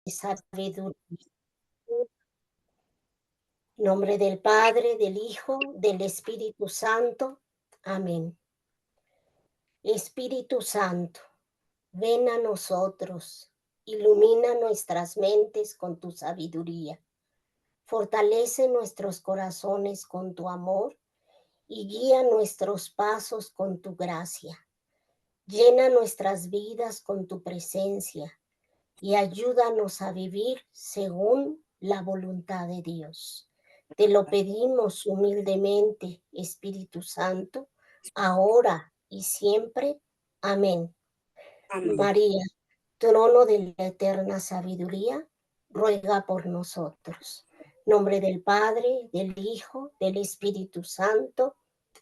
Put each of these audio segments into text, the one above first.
sabiduría. En nombre del Padre, del Hijo, del Espíritu Santo. Amén. Espíritu Santo, ven a nosotros, ilumina nuestras mentes con tu sabiduría, fortalece nuestros corazones con tu amor y guía nuestros pasos con tu gracia. Llena nuestras vidas con tu presencia y ayúdanos a vivir según la voluntad de Dios. Te lo pedimos humildemente, Espíritu Santo, ahora y siempre. Amén. Amén. María, trono de la eterna sabiduría, ruega por nosotros. En nombre del Padre, del Hijo, del Espíritu Santo.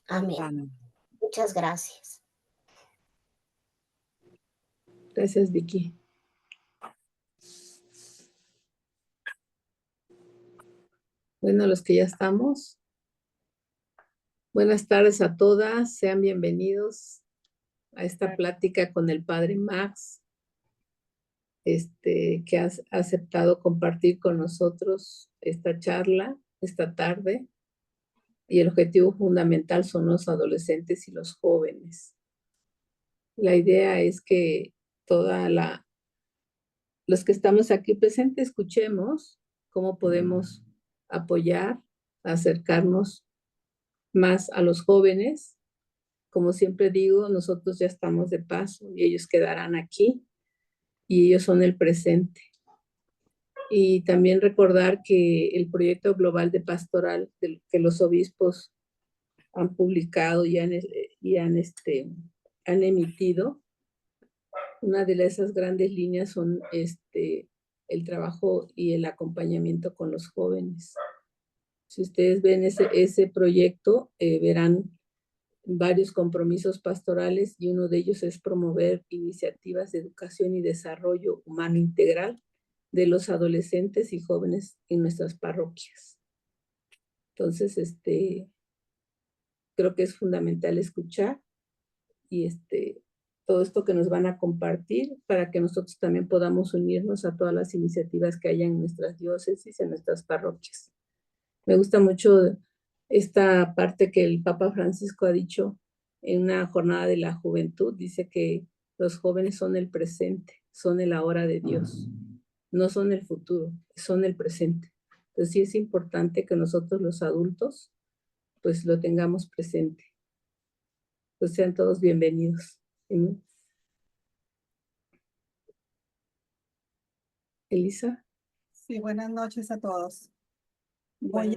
Amén. Amén. Muchas gracias. Gracias, Vicky. Bueno, los que ya estamos, buenas tardes a todas, sean bienvenidos a esta plática con el Padre Max, que ha aceptado compartir con nosotros esta charla esta tarde. Y el objetivo fundamental son los adolescentes y los jóvenes. La idea es que los que estamos aquí presentes escuchemos cómo podemos apoyar, acercarnos más a los jóvenes. Como siempre digo, nosotros ya estamos de paso y ellos quedarán aquí y ellos son el presente. Y también recordar que el proyecto global de pastoral que los obispos han publicado y han emitido, una de esas grandes líneas son el trabajo y el acompañamiento con los jóvenes. Si ustedes ven ese proyecto, verán varios compromisos pastorales y uno de ellos es promover iniciativas de educación y desarrollo humano integral de los adolescentes y jóvenes en nuestras parroquias. Entonces, creo que es fundamental escuchar y todo esto que nos van a compartir para que nosotros también podamos unirnos a todas las iniciativas que haya en nuestras diócesis, en nuestras parroquias. Me gusta mucho esta parte que el Papa Francisco ha dicho en una jornada de la juventud. Dice que los jóvenes son el presente, son el ahora de Dios, no son el futuro, son el presente. Entonces sí es importante que nosotros los adultos pues lo tengamos presente. Pues sean todos bienvenidos. Elisa. Sí, buenas noches a todos. Voy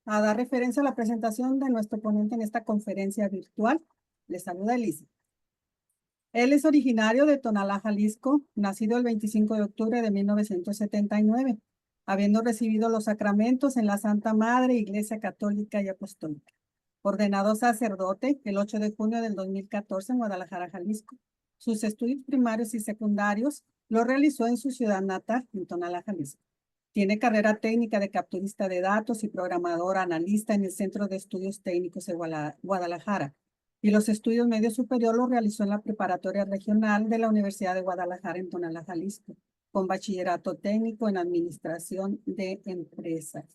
a dar referencia a la presentación de nuestro ponente en esta conferencia virtual. Les saluda Elisa. Él es originario de Tonalá, Jalisco, nacido el 25 de octubre de 1979, habiendo recibido los sacramentos en la Santa Madre Iglesia Católica y Apostólica. Ordenado sacerdote el 8 de junio del 2014 en Guadalajara, Jalisco. Sus estudios primarios y secundarios los realizó en su ciudad natal, en Tonalá, Jalisco. Tiene carrera técnica de capturista de datos y programador analista en el Centro de Estudios Técnicos de Guadalajara. Y los estudios medio superior los realizó en la Preparatoria Regional de la Universidad de Guadalajara en Tonalá, Jalisco, con bachillerato técnico en Administración de Empresas.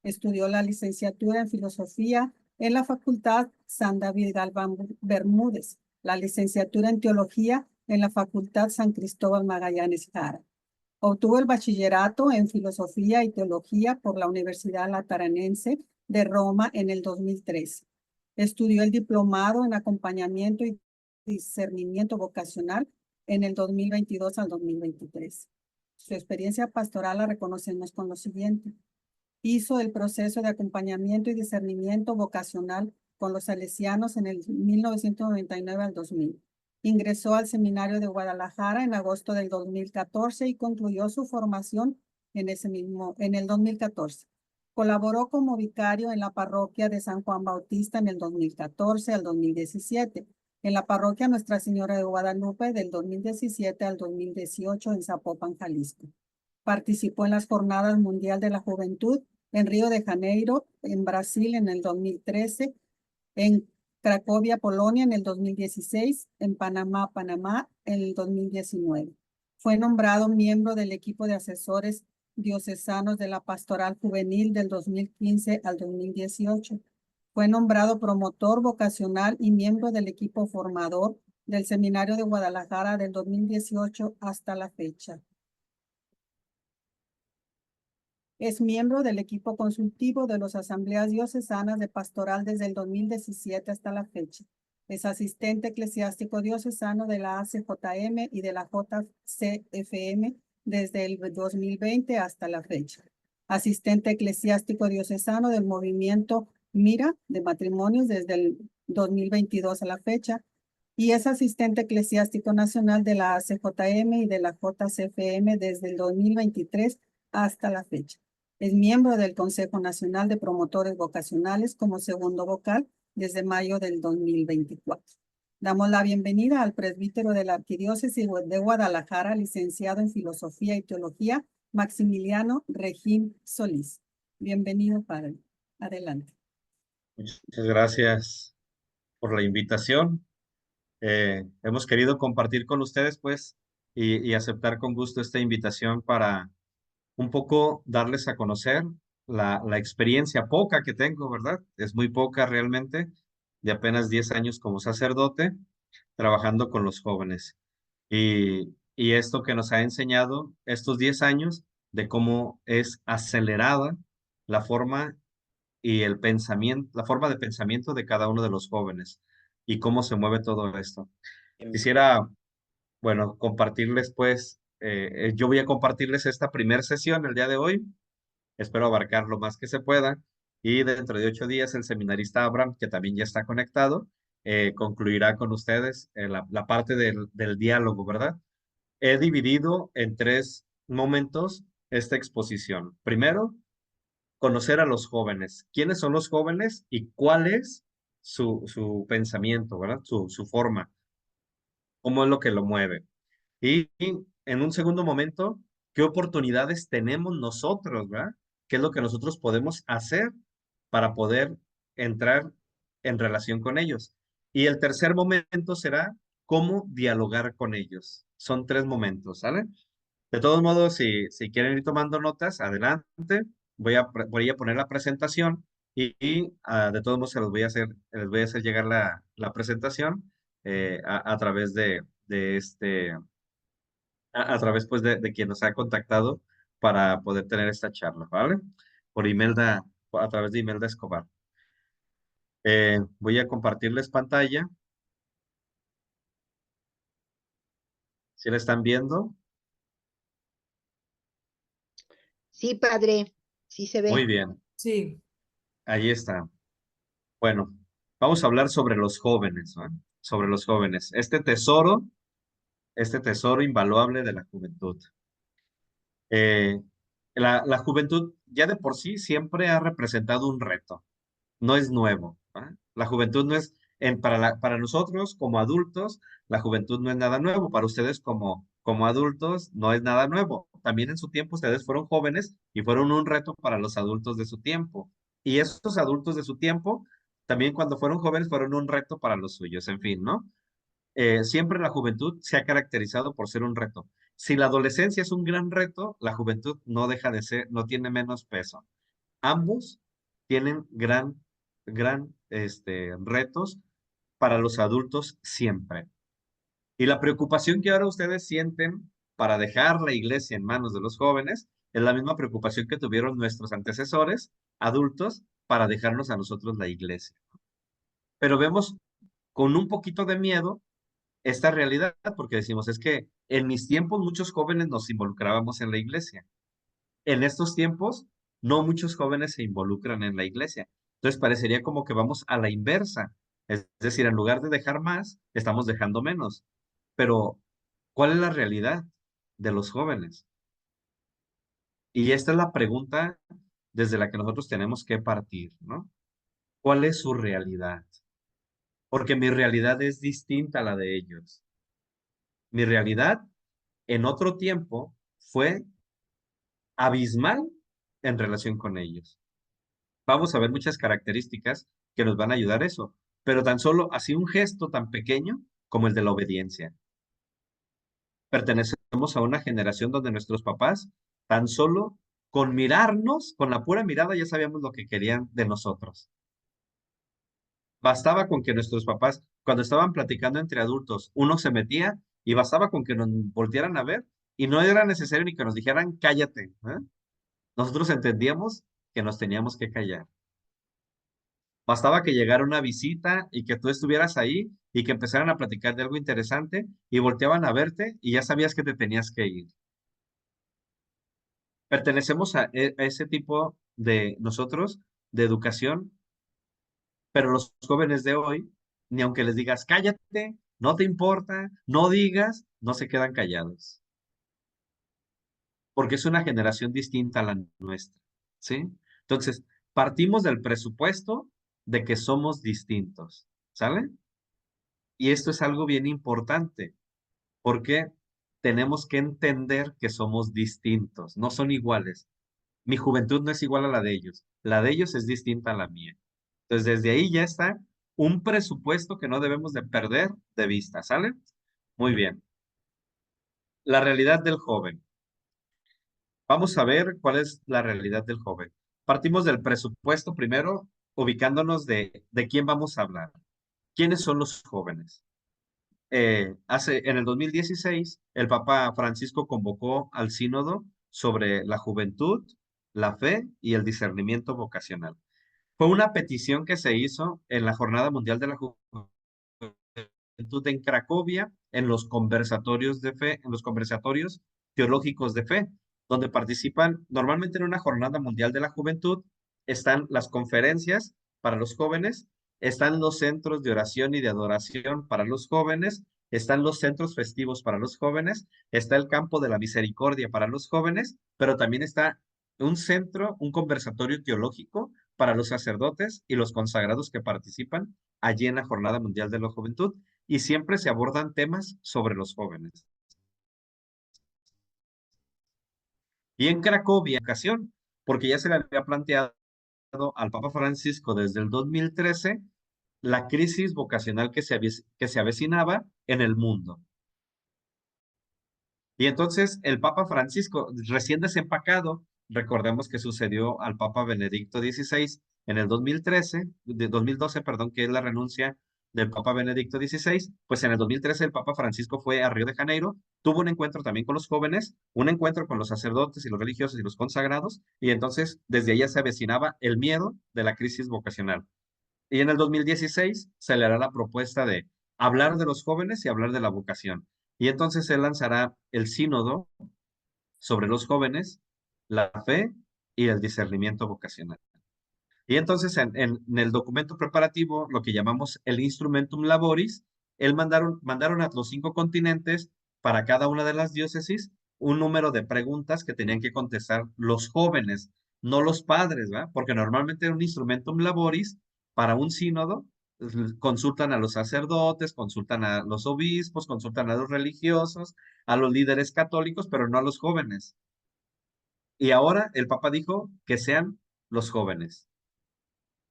Estudió la licenciatura en Filosofía en la Facultad San David Galván Bermúdez, la licenciatura en Teología en la Facultad San Cristóbal Magallanes Jara. Obtuvo el bachillerato en Filosofía y Teología por la Universidad Lateranense de Roma en el 2013. Estudió el diplomado en Acompañamiento y Discernimiento Vocacional en el 2022 al 2023. Su experiencia pastoral la reconocemos con lo siguiente. Hizo el proceso de acompañamiento y discernimiento vocacional con los salesianos en el 1999 al 2000. Ingresó al Seminario de Guadalajara en agosto del 2014 y concluyó su formación en el 2014. Colaboró como vicario en la parroquia de San Juan Bautista en el 2014 al 2017, en la parroquia Nuestra Señora de Guadalupe del 2017 al 2018 en Zapopan, Jalisco. Participó en las Jornadas Mundial de la Juventud en Río de Janeiro, en Brasil en el 2013, en Cracovia, Polonia en el 2016, en Panamá en el 2019. Fue nombrado miembro del equipo de asesores diocesanos de la Pastoral Juvenil del 2015 al 2018. Fue nombrado promotor vocacional y miembro del equipo formador del Seminario de Guadalajara del 2018 hasta la fecha. Es miembro del equipo consultivo de las Asambleas Diocesanas de Pastoral desde el 2017 hasta la fecha. Es asistente eclesiástico diocesano de la ACJM y de la JCFM desde el 2020 hasta la fecha. Asistente eclesiástico diocesano del movimiento Mira de matrimonios desde el 2022 a la fecha. Y es asistente eclesiástico nacional de la ACJM y de la JCFM desde el 2023 hasta la fecha. Es miembro del Consejo Nacional de Promotores Vocacionales como segundo vocal desde mayo del 2024. Damos la bienvenida al presbítero de la Arquidiócesis de Guadalajara, licenciado en Filosofía y Teología, Maximiliano Regín Solís. Bienvenido, padre. Adelante. Muchas gracias por la invitación. Hemos querido compartir con ustedes, pues, y aceptar con gusto esta invitación para un poco darles a conocer la experiencia poca que tengo, ¿verdad? Es muy poca realmente, de apenas 10 años como sacerdote, trabajando con los jóvenes. Y esto que nos ha enseñado estos 10 años de cómo es acelerada la forma y el pensamiento, la forma de pensamiento de cada uno de los jóvenes y cómo se mueve todo esto. Quisiera, bueno, compartirles pues, yo voy a compartirles esta primera sesión el día de hoy. Espero abarcar lo más que se pueda. Y dentro de 8 días el seminarista Abraham, que también ya está conectado, concluirá con ustedes la parte del diálogo, ¿verdad? He dividido en 3 momentos esta exposición. Primero, conocer a los jóvenes. ¿Quiénes son los jóvenes y cuál es su pensamiento, ¿verdad? Su forma, cómo es lo que lo mueve. Y en un segundo momento, ¿qué oportunidades tenemos nosotros, ¿verdad? ¿Qué es lo que nosotros podemos hacer para poder entrar en relación con ellos? Y el tercer momento será cómo dialogar con ellos. Son 3 momentos, ¿sale? De todos modos, si quieren ir tomando notas, adelante. Voy a poner la presentación y, de todos modos se los voy a hacer, les voy a hacer llegar la presentación a través a través pues de quien nos ha contactado para poder tener esta charla, ¿vale? Por Imelda, a través de Imelda Escobar. Voy a compartirles pantalla. ¿Sí la están viendo? Sí, padre, sí se ve. Muy bien, Sí, ahí está. Bueno, vamos a hablar sobre los jóvenes, ¿no? Sobre los jóvenes. Este tesoro invaluable de la juventud. Eh, la juventud ya de por sí siempre ha representado un reto. No es nuevo, ¿va? La juventud no es, para nosotros como adultos, la juventud no es nada nuevo. Para ustedes como adultos no es nada nuevo. También en su tiempo ustedes fueron jóvenes y fueron un reto para los adultos de su tiempo. Y esos adultos de su tiempo, también cuando fueron jóvenes, fueron un reto para los suyos, en fin, ¿no? Siempre la juventud se ha caracterizado por ser un reto. Si la adolescencia es un gran reto, la juventud no deja de ser, no tiene menos peso. Ambos tienen retos para los adultos siempre. Y la preocupación que ahora ustedes sienten para dejar la iglesia en manos de los jóvenes es la misma preocupación que tuvieron nuestros antecesores adultos para dejarnos a nosotros la iglesia. Pero vemos con un poquito de miedo esta realidad porque decimos, es que en mis tiempos muchos jóvenes nos involucrábamos en la iglesia. En estos tiempos, no muchos jóvenes se involucran en la iglesia. Entonces parecería como que vamos a la inversa. Es decir, en lugar de dejar más, estamos dejando menos. Pero, ¿cuál es la realidad de los jóvenes? Y esta es la pregunta desde la que nosotros tenemos que partir, ¿no? ¿Cuál es su realidad? Porque mi realidad es distinta a la de ellos. Mi realidad en otro tiempo fue abismal en relación con ellos. Vamos a ver muchas características que nos van a ayudar a eso, pero tan solo así un gesto tan pequeño como el de la obediencia. Pertenecer a una generación donde nuestros papás tan solo con mirarnos, con la pura mirada ya sabíamos lo que querían de nosotros. Bastaba con que nuestros papás, cuando estaban platicando entre adultos, uno se metía y bastaba con que nos voltearan a ver y no era necesario ni que nos dijeran cállate, ¿eh? Nosotros entendíamos que nos teníamos que callar. Bastaba que llegara una visita y que tú estuvieras ahí y que empezaran a platicar de algo interesante y volteaban a verte y ya sabías que te tenías que ir. Pertenecemos a ese tipo de nosotros, de educación, pero los jóvenes de hoy, ni aunque les digas cállate, no te importa, no digas, no se quedan callados. Porque es una generación distinta a la nuestra, ¿sí? Entonces, partimos del presupuesto de que somos distintos, ¿sale? Y esto es algo bien importante, porque tenemos que entender que somos distintos, no son iguales. Mi juventud no es igual a la de ellos es distinta a la mía. Entonces, desde ahí ya está un presupuesto que no debemos de perder de vista, ¿sale? Muy bien. La realidad del joven. Vamos a ver cuál es la realidad del joven. Partimos del presupuesto primero, ubicándonos de quién vamos a hablar. ¿Quiénes son los jóvenes? En el 2016, el Papa Francisco convocó al sínodo sobre la juventud, la fe y el discernimiento vocacional. Fue una petición que se hizo en la Jornada Mundial de la Juventud en Cracovia, en los conversatorios de fe, en los conversatorios teológicos de fe, donde participan normalmente en una Jornada Mundial de la Juventud, están las conferencias para los jóvenes, están los centros de oración y de adoración para los jóvenes, están los centros festivos para los jóvenes, está el campo de la misericordia para los jóvenes, pero también está un centro, un conversatorio teológico para los sacerdotes y los consagrados que participan allí en la Jornada Mundial de la Juventud y siempre se abordan temas sobre los jóvenes. Y en Cracovia, en ocasión, porque ya se le había planteado al Papa Francisco desde el 2013 la crisis vocacional que se avecinaba en el mundo. Y entonces el Papa Francisco, recién desempacado, recordemos que sucedió al Papa Benedicto XVI en el 2012, perdón, que es la renuncia del Papa Benedicto XVI, pues en el 2013 el Papa Francisco fue a Río de Janeiro, tuvo un encuentro también con los jóvenes, un encuentro con los sacerdotes y los religiosos y los consagrados, y entonces desde allá se avecinaba el miedo de la crisis vocacional. Y en el 2016 se le hará la propuesta de hablar de los jóvenes y hablar de la vocación. Y entonces se lanzará el sínodo sobre los jóvenes, la fe y el discernimiento vocacional. Y entonces en el documento preparativo, lo que llamamos el Instrumentum Laboris, mandaron a los 5 continentes, para cada una de las diócesis, un número de preguntas que tenían que contestar los jóvenes, no los padres, ¿verdad? Porque normalmente un Instrumentum Laboris, para un sínodo, consultan a los sacerdotes, consultan a los obispos, consultan a los religiosos, a los líderes católicos, pero no a los jóvenes. Y ahora el Papa dijo que sean los jóvenes.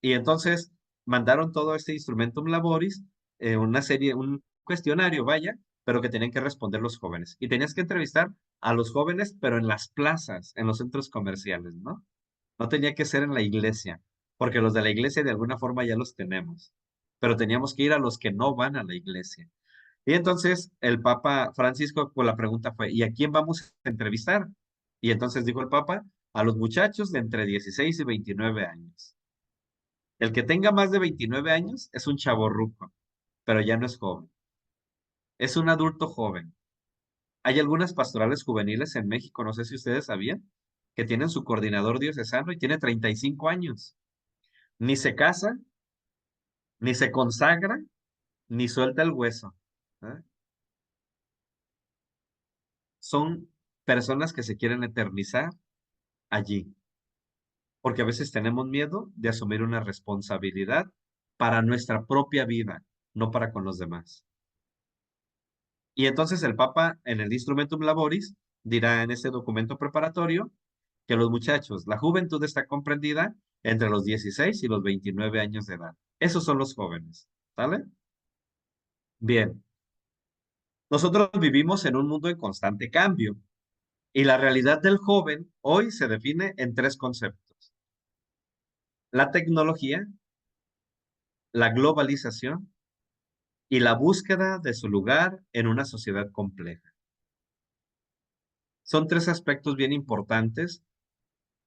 Y entonces mandaron todo este Instrumentum Laboris, un cuestionario, vaya, pero que tenían que responder los jóvenes. Y tenías que entrevistar a los jóvenes, pero en las plazas, en los centros comerciales, ¿no? No tenía que ser en la iglesia, porque los de la iglesia de alguna forma ya los tenemos, pero teníamos que ir a los que no van a la iglesia. Y entonces el Papa Francisco, pues la pregunta fue, ¿y a quién vamos a entrevistar? Y entonces dijo el Papa, a los muchachos de entre 16 y 29 años. El que tenga más de 29 años es un chavorruco, pero ya no es joven. Es un adulto joven. Hay algunas pastorales juveniles en México, no sé si ustedes sabían, que tienen su coordinador diocesano y tiene 35 años. Ni se casa, ni se consagra, ni suelta el hueso. ¿Eh? Son personas que se quieren eternizar allí, porque a veces tenemos miedo de asumir una responsabilidad para nuestra propia vida, no para con los demás. Y entonces el Papa, en el Instrumentum Laboris, dirá en ese documento preparatorio que los muchachos, la juventud está comprendida entre los 16 y los 29 años de edad. Esos son los jóvenes, ¿sale? Bien. Nosotros vivimos en un mundo en constante cambio y la realidad del joven hoy se define en tres conceptos: la tecnología, la globalización y la búsqueda de su lugar en una sociedad compleja. Son tres aspectos bien importantes,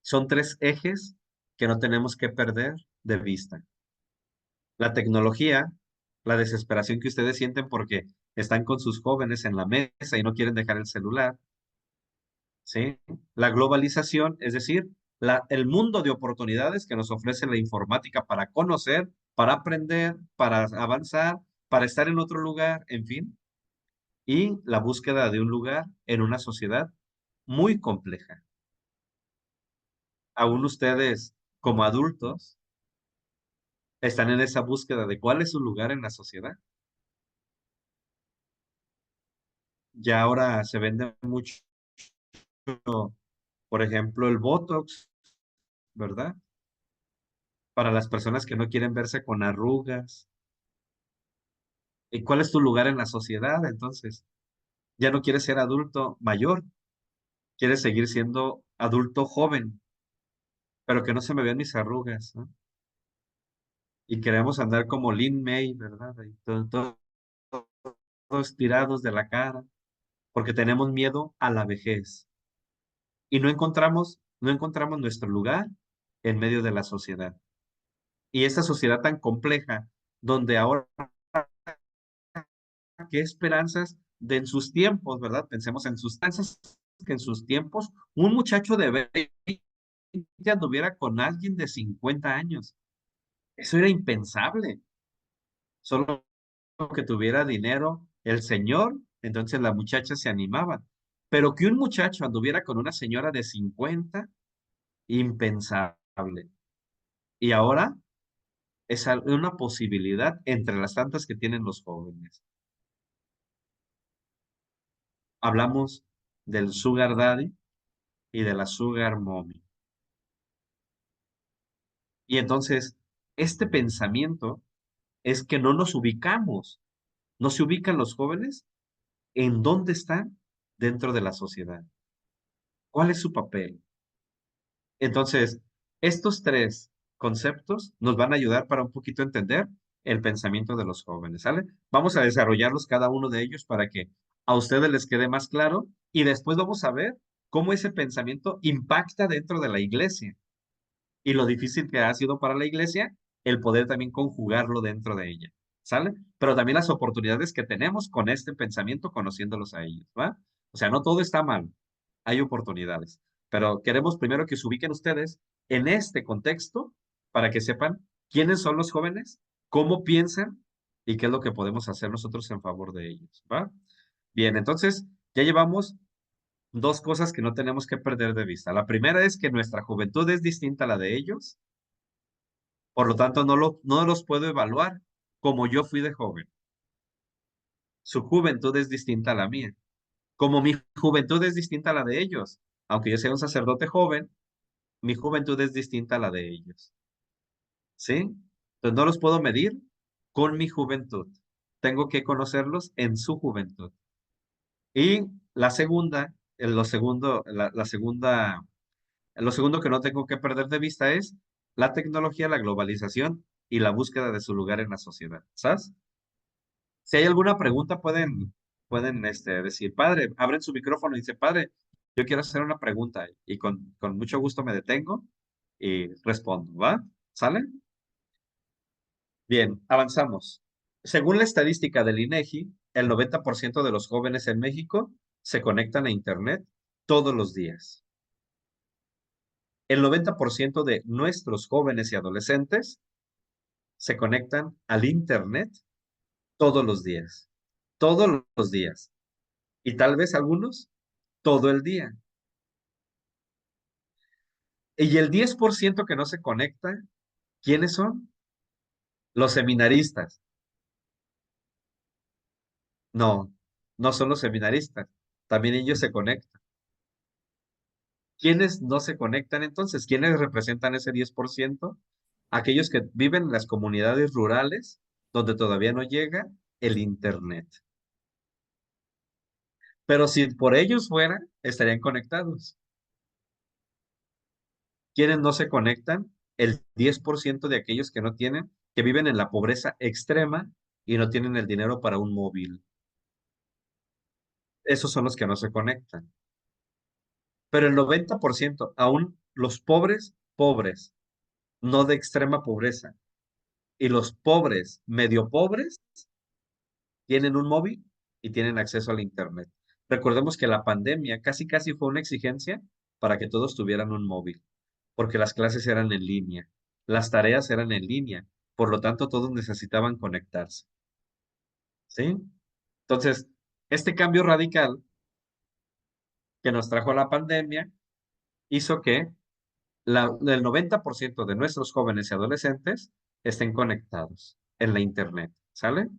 son tres ejes que no tenemos que perder de vista. La tecnología, la desesperación que ustedes sienten porque están con sus jóvenes en la mesa y no quieren dejar el celular, ¿sí? La globalización, es decir, el mundo de oportunidades que nos ofrece la informática para conocer, para aprender, para avanzar, para estar en otro lugar, en fin, y la búsqueda de un lugar en una sociedad muy compleja. Aún ustedes, como adultos, están en esa búsqueda de cuál es su lugar en la sociedad. Ya ahora se vende mucho, por ejemplo, el Botox, ¿verdad? Para las personas que no quieren verse con arrugas. ¿Y cuál es tu lugar en la sociedad? Entonces, ya no quieres ser adulto mayor, quieres seguir siendo adulto joven, pero que no se me vean mis arrugas, ¿no? Y queremos andar como Lin May, ¿verdad? Ahí todos tirados de la cara, porque tenemos miedo a la vejez. Y no encontramos nuestro lugar en medio de la sociedad. Y esta sociedad tan compleja, donde ahora, ¿qué esperanzas de en sus tiempos, verdad? Pensemos en sus esperanzas, que en sus tiempos un muchacho de 20 anduviera con alguien de 50 años. Eso era impensable. Solo que tuviera dinero el señor, entonces la muchacha se animaba. Pero que un muchacho anduviera con una señora de 50, impensable. Y ahora es una posibilidad entre las tantas que tienen los jóvenes. Hablamos del sugar daddy y de la sugar mommy. Y entonces, este pensamiento es que no nos ubicamos, no se ubican los jóvenes en dónde están dentro de la sociedad, cuál es su papel. Entonces, estos tres conceptos nos van a ayudar para un poquito entender el pensamiento de los jóvenes, ¿sale? Vamos a desarrollarlos cada uno de ellos para que a ustedes les quede más claro y después vamos a ver cómo ese pensamiento impacta dentro de la iglesia y lo difícil que ha sido para la iglesia el poder también conjugarlo dentro de ella, ¿sale? Pero también las oportunidades que tenemos con este pensamiento conociéndolos a ellos, ¿va? O sea, no todo está mal, hay oportunidades, pero queremos primero que se ubiquen ustedes en este contexto para que sepan quiénes son los jóvenes, cómo piensan y qué es lo que podemos hacer nosotros en favor de ellos, ¿va? Bien, entonces ya llevamos dos cosas que no tenemos que perder de vista. La primera es que nuestra juventud es distinta a la de ellos, por lo tanto no los puedo evaluar como yo fui de joven. Su juventud es distinta a la mía, como mi juventud es distinta a la de ellos. Aunque yo sea un sacerdote joven, mi juventud es distinta a la de ellos. ¿Sí? Entonces no los puedo medir con mi juventud. Tengo que conocerlos en su juventud. Y la segunda, lo segundo que no tengo que perder de vista es la tecnología, la globalización y la búsqueda de su lugar en la sociedad. ¿Sabes? Si hay alguna pregunta, pueden decir, padre, abren su micrófono y dice, padre, yo quiero hacer una pregunta y con mucho gusto me detengo y respondo, ¿va? ¿Sale? Bien, avanzamos. Según la estadística del INEGI, el 90% de los jóvenes en México se conectan a Internet todos los días. El 90% de nuestros jóvenes y adolescentes se conectan al Internet todos los días. Todos los días. Y tal vez algunos todo el día. Y el 10% que no se conecta, ¿quiénes son? Los seminaristas. No, no son los seminaristas. También ellos se conectan. ¿Quiénes no se conectan entonces? ¿Quiénes representan ese 10%? Aquellos que viven en las comunidades rurales donde todavía no llega el Internet. Pero si por ellos fuera, estarían conectados. ¿Quiénes no se conectan? El 10% de aquellos que no tienen, que viven en la pobreza extrema y no tienen el dinero para un móvil. Esos son los que no se conectan. Pero el 90%, aún los pobres, pobres, no de extrema pobreza, y los pobres, medio pobres, tienen un móvil y tienen acceso al Internet. Recordemos que la pandemia casi casi fue una exigencia para que todos tuvieran un móvil, porque las clases eran en línea, las tareas eran en línea, por lo tanto todos necesitaban conectarse, ¿sí? Entonces, este cambio radical que nos trajo la pandemia hizo que el 90% de nuestros jóvenes y adolescentes estén conectados en la Internet, ¿sale?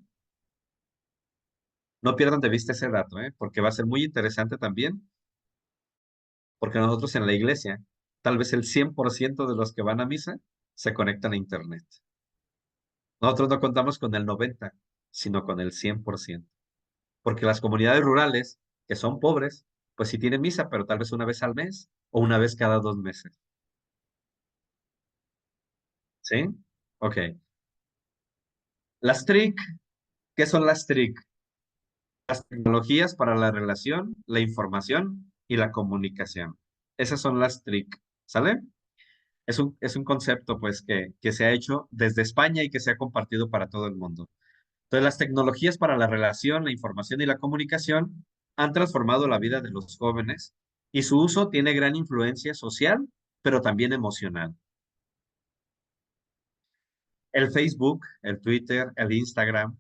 No pierdan de vista ese dato, ¿eh? Porque va a ser muy interesante también, porque nosotros en la iglesia, tal vez el 100% de los que van a misa se conectan a Internet. Nosotros no contamos con el 90, sino con el 100%. Porque las comunidades rurales, que son pobres, pues sí tienen misa, pero tal vez una vez al mes o una vez cada 2 meses. ¿Sí? Ok. Las TRIC, ¿qué son las TRIC? Las tecnologías para la relación, la información y la comunicación. Esas son las TRIC, ¿sale? Es un concepto, pues, que se ha hecho desde España y que se ha compartido para todo el mundo. Entonces, las tecnologías para la relación, la información y la comunicación han transformado la vida de los jóvenes y su uso tiene gran influencia social, pero también emocional. El Facebook, el Twitter, el Instagram,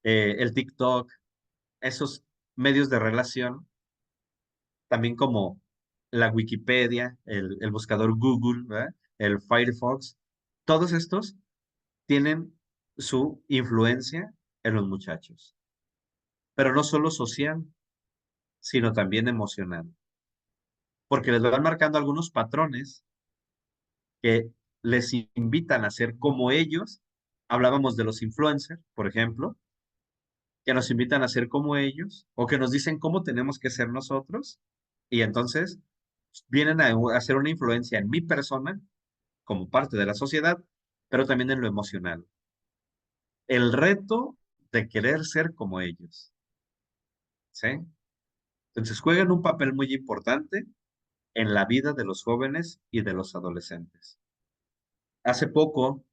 el TikTok, esos medios de relación, también como la Wikipedia, el buscador Google, ¿verdad? El Firefox, todos estos tienen su influencia en los muchachos, pero no solo social, sino también emocional, porque les van marcando algunos patrones que les invitan a ser como ellos. Hablábamos de los influencers, por ejemplo, que nos invitan a ser como ellos o que nos dicen cómo tenemos que ser nosotros y entonces vienen a hacer una influencia en mi persona como parte de la sociedad, pero también en lo emocional. El reto de querer ser como ellos, ¿sí? Entonces juegan un papel muy importante en la vida de los jóvenes y de los adolescentes. Hace poco,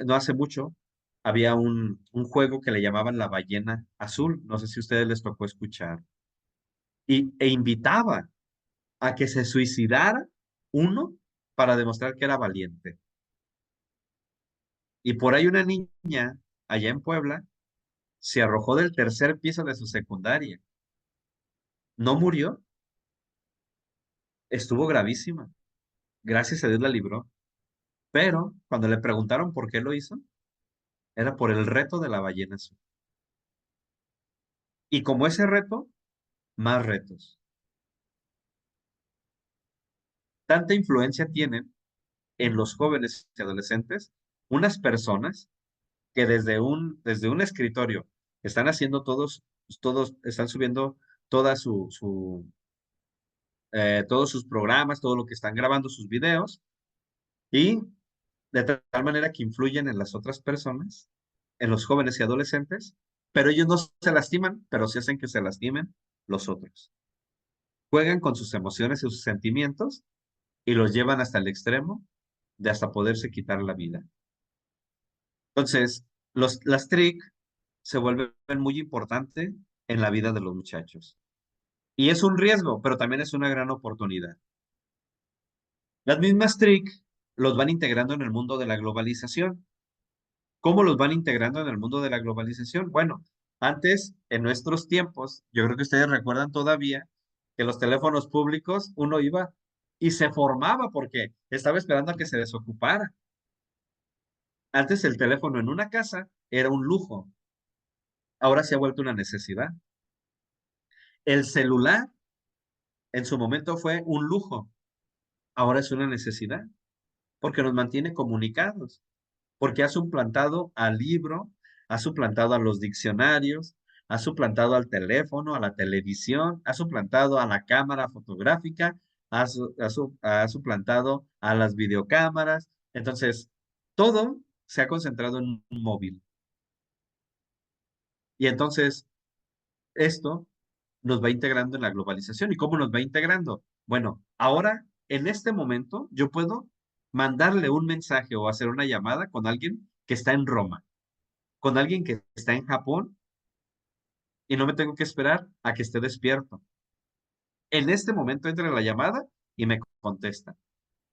no hace mucho, había un juego que le llamaban la ballena azul. No sé si a ustedes les tocó escuchar. E invitaba a que se suicidara uno para demostrar que era valiente. Y por ahí una niña, allá en Puebla, se arrojó del tercer piso de su secundaria. No murió, estuvo gravísima. Gracias a Dios la libró. Pero cuando le preguntaron por qué lo hizo, era por el reto de la ballena azul. Y como ese reto, más retos. Tanta influencia tienen en los jóvenes y adolescentes unas personas que desde un escritorio están haciendo todos están subiendo toda todos sus programas, todo lo que están grabando, sus videos, y de tal manera que influyen en las otras personas, en los jóvenes y adolescentes, pero ellos no se lastiman, pero sí hacen que se lastimen los otros. Juegan con sus emociones y sus sentimientos y los llevan hasta el extremo de hasta poderse quitar la vida. Entonces, las TRIC se vuelven muy importantes en la vida de los muchachos. Y es un riesgo, pero también es una gran oportunidad. Las mismas TRIC los van integrando en el mundo de la globalización. ¿Cómo los van integrando en el mundo de la globalización? Bueno, antes, en nuestros tiempos, yo creo que ustedes recuerdan todavía que los teléfonos públicos uno iba y se formaba porque estaba esperando a que se desocupara. Antes el teléfono en una casa era un lujo, ahora se ha vuelto una necesidad. El celular en su momento fue un lujo, ahora es una necesidad, porque nos mantiene comunicados, porque ha suplantado al libro, ha suplantado a los diccionarios, ha suplantado al teléfono, a la televisión, ha suplantado a la cámara fotográfica, ha suplantado a las videocámaras. Entonces, todo se ha concentrado en un móvil. Y entonces, esto nos va integrando en la globalización. ¿Y cómo nos va integrando? Bueno, ahora, en este momento, yo puedo mandarle un mensaje o hacer una llamada con alguien que está en Roma, con alguien que está en Japón, y no me tengo que esperar a que esté despierto. En este momento entra la llamada y me contesta.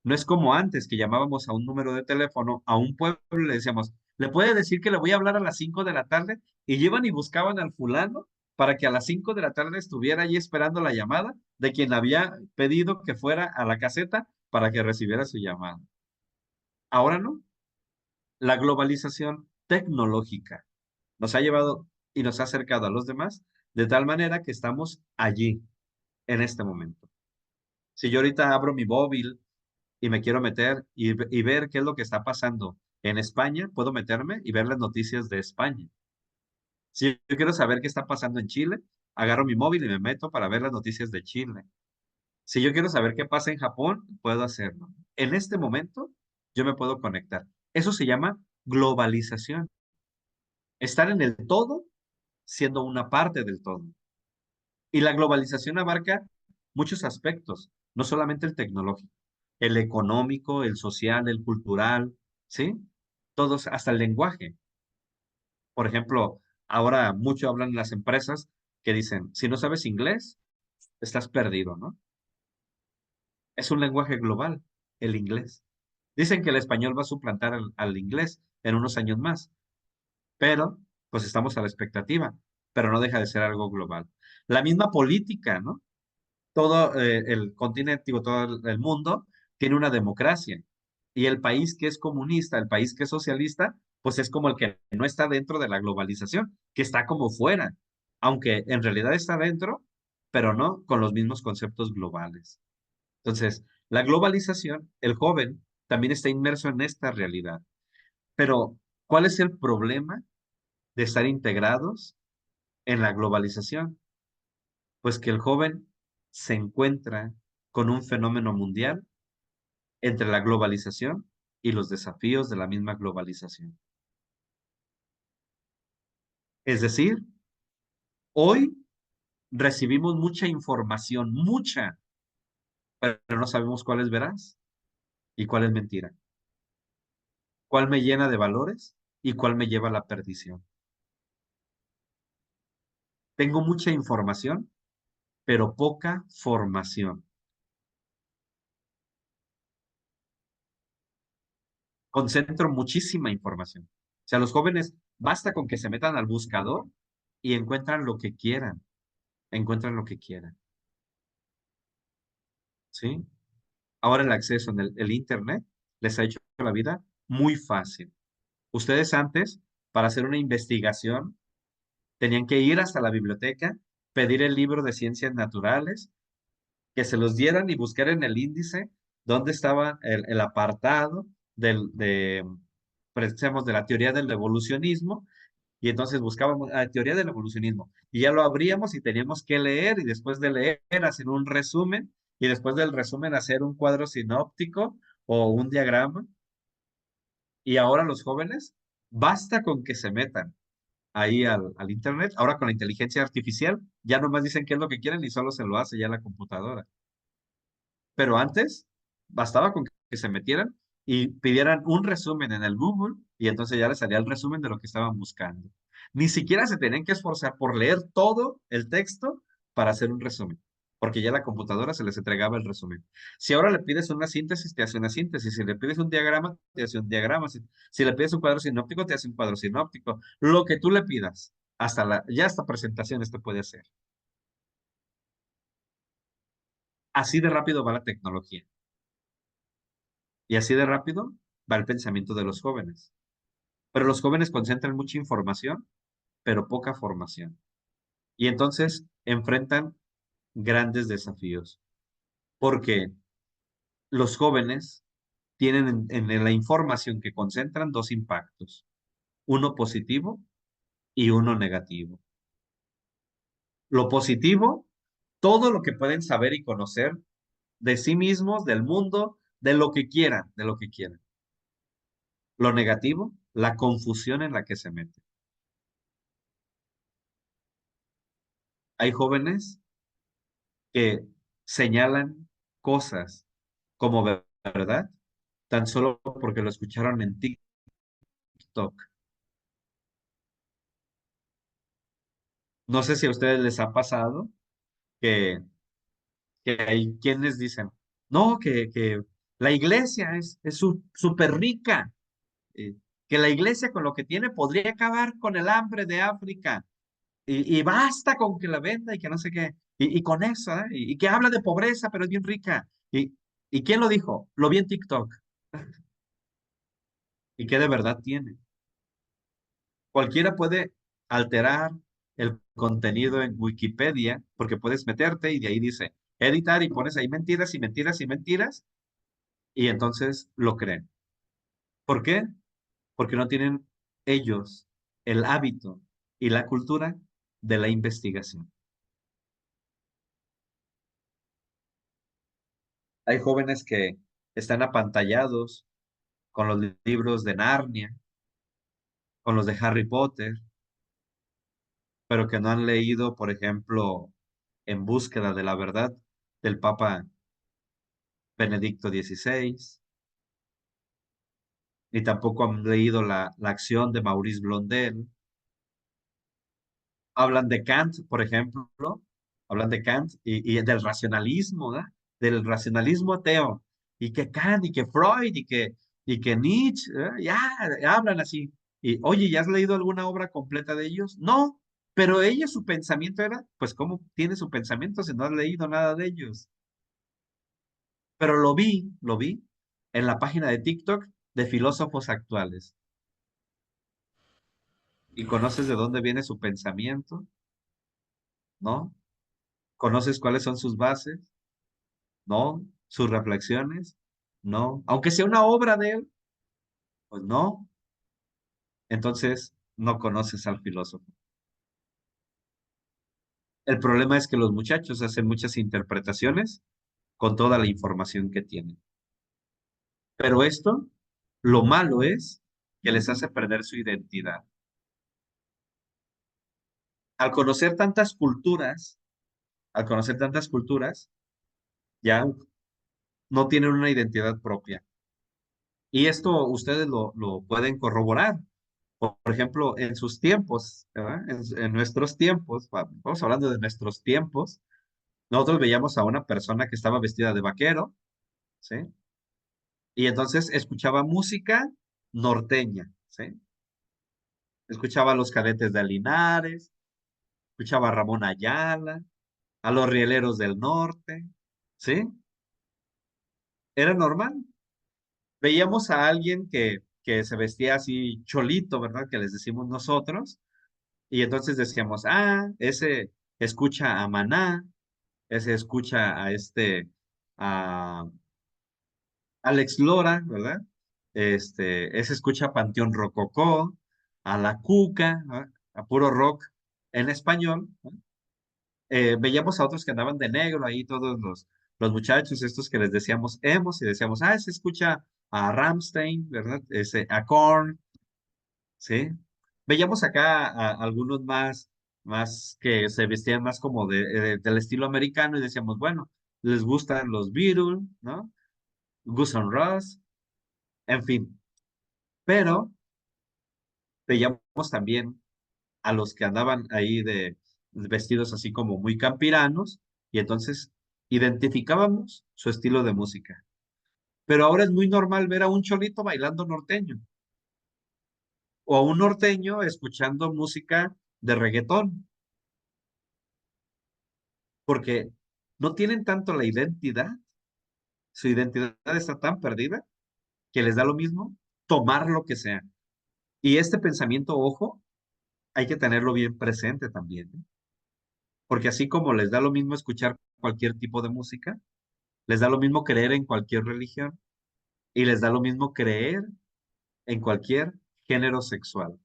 No es como antes que llamábamos a un número de teléfono, a un pueblo, y le decíamos, ¿le puede decir que le voy a hablar a las 5 de la tarde? Y llevan y buscaban al fulano para que a las 5 de la tarde estuviera allí esperando la llamada de quien había pedido que fuera a la caseta para que recibiera su llamada. Ahora no. La globalización tecnológica nos ha llevado y nos ha acercado a los demás de tal manera que estamos allí en este momento. Si yo ahorita abro mi móvil y me quiero meter y ver qué es lo que está pasando en España, puedo meterme y ver las noticias de España. Si yo quiero saber qué está pasando en Chile, agarro mi móvil y me meto para ver las noticias de Chile. Si yo quiero saber qué pasa en Japón, puedo hacerlo. En este momento, yo me puedo conectar. Eso se llama globalización. Estar en el todo siendo una parte del todo. Y la globalización abarca muchos aspectos, no solamente el tecnológico, el económico, el social, el cultural, ¿sí? Todos, hasta el lenguaje. Por ejemplo, ahora mucho hablan las empresas que dicen, si no sabes inglés, estás perdido, ¿no? Es un lenguaje global, el inglés. Dicen que el español va a suplantar al inglés en unos años más, pero pues estamos a la expectativa, pero no deja de ser algo global. La misma política, ¿no? Todo el continente, digo, todo el mundo tiene una democracia. Y el país que es comunista, el país que es socialista, pues es como el que no está dentro de la globalización, que está como fuera, aunque en realidad está dentro, pero no con los mismos conceptos globales. Entonces, la globalización, el joven también está inmerso en esta realidad. Pero, ¿cuál es el problema de estar integrados en la globalización? Pues que el joven se encuentra con un fenómeno mundial entre la globalización y los desafíos de la misma globalización. Es decir, hoy recibimos mucha información, mucha, pero no sabemos cuál es veraz y cuál es mentira. Cuál me llena de valores y cuál me lleva a la perdición. Tengo mucha información, pero poca formación. Concentro muchísima información. O sea, los jóvenes, basta con que se metan al buscador y encuentran lo que quieran. Encuentran lo que quieran. ¿Sí? Ahora el acceso en el Internet les ha hecho la vida muy fácil. Ustedes antes, para hacer una investigación, tenían que ir hasta la biblioteca, pedir el libro de ciencias naturales, que se los dieran y buscar en el índice dónde estaba el apartado pensemos, de la teoría del evolucionismo, y entonces buscábamos la teoría del evolucionismo, y ya lo abríamos y teníamos que leer, y después de leer hacer un resumen, y después del resumen hacer un cuadro sinóptico o un diagrama. Y ahora los jóvenes, basta con que se metan ahí al internet, ahora con la inteligencia artificial, ya nomás dicen qué es lo que quieren y solo se lo hace ya la computadora. Pero antes, bastaba con que se metieran y pidieran un resumen en el Google y entonces ya les salía el resumen de lo que estaban buscando. Ni siquiera se tenían que esforzar por leer todo el texto para hacer un resumen, porque ya la computadora se les entregaba el resumen. Si ahora le pides una síntesis, te hace una síntesis. Si le pides un diagrama, te hace un diagrama. Si le pides un cuadro sinóptico, te hace un cuadro sinóptico. Lo que tú le pidas, ya hasta presentaciones te puede hacer. Así de rápido va la tecnología. Y así de rápido va el pensamiento de los jóvenes. Pero los jóvenes concentran mucha información, pero poca formación. Y entonces enfrentan grandes desafíos, porque los jóvenes tienen en la información que concentran dos impactos, uno positivo y uno negativo. Lo positivo, todo lo que pueden saber y conocer de sí mismos, del mundo, de lo que quieran, de lo que quieran. Lo negativo, la confusión en la que se meten. Hay jóvenes que señalan cosas como verdad, tan solo porque lo escucharon en TikTok. No sé si a ustedes les ha pasado que, que hay quienes dicen, no, que la iglesia es súper rica, eh, que la iglesia con lo que tiene podría acabar con el hambre de África, y basta con que la venda y que no sé qué, y con eso, ¿eh? Y que habla de pobreza, pero es bien rica. ¿Y quién lo dijo? Lo vi en TikTok. ¿Y qué de verdad tiene? Cualquiera puede alterar el contenido en Wikipedia, porque puedes meterte y de ahí dice editar y pones ahí mentiras y mentiras y mentiras, y entonces lo creen. ¿Por qué? Porque no tienen ellos el hábito y la cultura de la investigación. Hay jóvenes que están apantallados con los libros de Narnia, con los de Harry Potter, pero que no han leído, por ejemplo, En búsqueda de la verdad del Papa Benedicto XVI, ni tampoco han leído la acción de Maurice Blondel. Hablan de Kant, por ejemplo, hablan de Kant y del racionalismo, ¿verdad? Del racionalismo ateo, y que Kant, y que Freud, y que Nietzsche, ya hablan así. Y, oye, ¿ya has leído alguna obra completa de ellos? No, pero ellos, su pensamiento era, pues, ¿cómo tiene su pensamiento si no has leído nada de ellos? Pero lo vi en la página de TikTok de filósofos actuales. ¿Y conoces de dónde viene su pensamiento? ¿No? ¿Conoces cuáles son sus bases? No. ¿Sus reflexiones? No. Aunque sea una obra de él, pues no. Entonces, no conoces al filósofo. El problema es que los muchachos hacen muchas interpretaciones con toda la información que tienen. Pero esto, lo malo es que les hace perder su identidad. Al conocer tantas culturas, al conocer tantas culturas, ya no tienen una identidad propia. Y esto ustedes lo pueden corroborar. Por ejemplo, en sus tiempos, ¿verdad? En nuestros tiempos, vamos hablando de nuestros tiempos, nosotros veíamos a una persona que estaba vestida de vaquero, ¿sí? Y entonces escuchaba música norteña, ¿sí? Escuchaba a los Cadetes de Linares, escuchaba a Ramón Ayala, a los Rieleros del Norte, ¿sí? Era normal. Veíamos a alguien que se vestía así cholito, ¿verdad? Que les decimos nosotros, y entonces decíamos, ese escucha a Maná, ese escucha a a Alex Lora, ¿verdad? Ese escucha a Panteón Rococó, a La Cuca, ¿verdad? A puro rock en español, ¿no? Veíamos a otros que andaban de negro ahí, todos los muchachos, estos que les decíamos emos, y decíamos, ese escucha a Rammstein, ¿verdad? A Korn, ¿sí? Veíamos acá a algunos más que se vestían más como del estilo americano y decíamos, bueno, les gustan los Beatles, ¿no? Guns N' Roses, en fin. Pero veíamos también a los que andaban ahí vestidos así como muy campiranos y entonces identificábamos su estilo de música. Pero ahora es muy normal ver a un cholito bailando norteño o a un norteño escuchando música de reggaetón, porque no tienen tanto la identidad, su identidad está tan perdida que les da lo mismo tomar lo que sea. Y este pensamiento, ojo, hay que tenerlo bien presente también, ¿eh? Porque así como les da lo mismo escuchar cualquier tipo de música, les da lo mismo creer en cualquier religión y les da lo mismo creer en cualquier género sexual.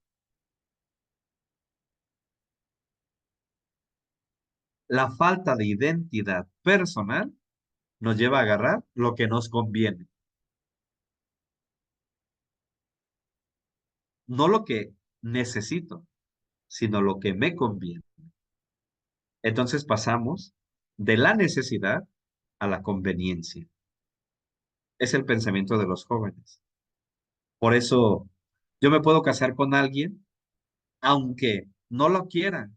La falta de identidad personal nos lleva a agarrar lo que nos conviene, no lo que necesito, sino lo que me conviene. Entonces pasamos de la necesidad a la conveniencia. Es el pensamiento de los jóvenes. Por eso yo me puedo casar con alguien, aunque no lo quiera,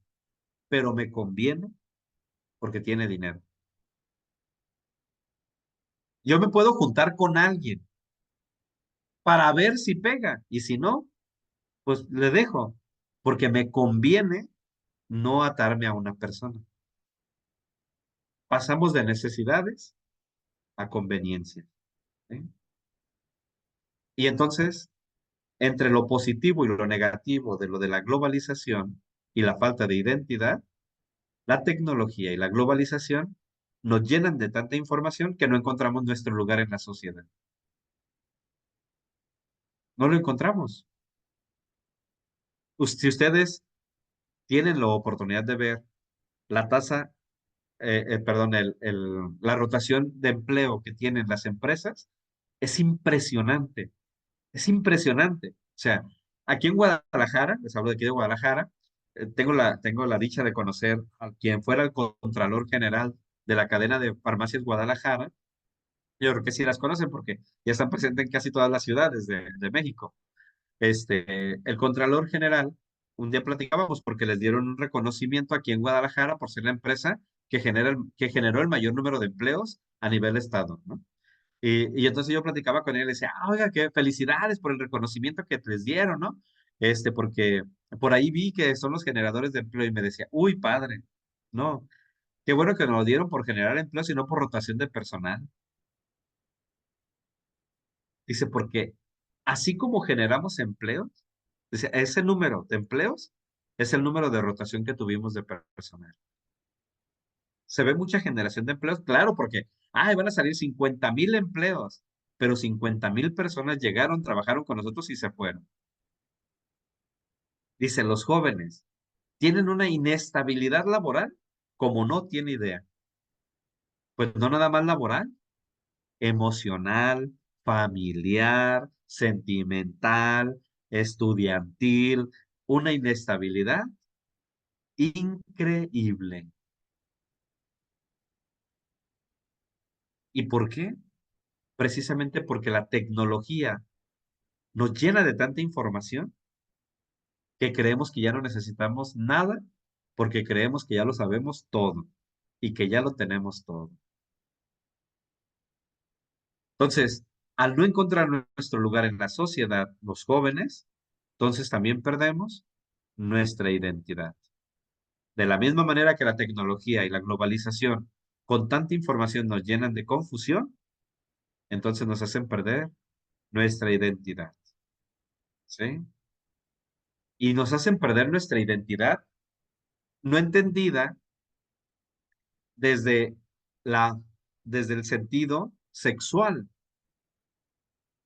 pero me conviene porque tiene dinero. Yo me puedo juntar con alguien para ver si pega y si no, pues le dejo, porque me conviene no atarme a una persona. Pasamos de necesidades a conveniencia, ¿sí? Y entonces, entre lo positivo y lo negativo de lo de la globalización y la falta de identidad, la tecnología y la globalización nos llenan de tanta información que no encontramos nuestro lugar en la sociedad. No lo encontramos. Si ustedes tienen la oportunidad de ver la tasa, perdón, la rotación de empleo que tienen las empresas, es impresionante. Es impresionante. O sea, aquí en Guadalajara, les hablo de aquí de Guadalajara, tengo la dicha de conocer a quien fuera el Contralor General de la cadena de farmacias Guadalajara. Yo creo que sí las conocen porque ya están presentes en casi todas las ciudades de México. El Contralor General, un día platicábamos porque les dieron un reconocimiento aquí en Guadalajara por ser la empresa que generó el mayor número de empleos a nivel estado, ¿no? Y entonces yo platicaba con él y le decía, oiga, qué felicidades por el reconocimiento que les dieron, ¿no? Porque por ahí vi que son los generadores de empleo y me decía, uy, padre, no, qué bueno que nos lo dieron por generar empleos y no por rotación de personal. Dice, porque así como generamos empleos, dice, ese número de empleos es el número de rotación que tuvimos de personal. Se ve mucha generación de empleos, claro, porque, van a salir 50,000 empleos, pero 50,000 personas llegaron, trabajaron con nosotros y se fueron. Dice, los jóvenes tienen una inestabilidad laboral como no tiene idea. Pues no nada más laboral, emocional, familiar, sentimental, estudiantil, una inestabilidad increíble. ¿Y por qué? Precisamente porque la tecnología nos llena de tanta información que creemos que ya no necesitamos nada porque creemos que ya lo sabemos todo y que ya lo tenemos todo. Entonces, al no encontrar nuestro lugar en la sociedad, los jóvenes, entonces también perdemos nuestra identidad. De la misma manera que la tecnología y la globalización con tanta información nos llenan de confusión, entonces nos hacen perder nuestra identidad, ¿sí? Y nos hacen perder nuestra identidad no entendida desde la, desde el sentido sexual,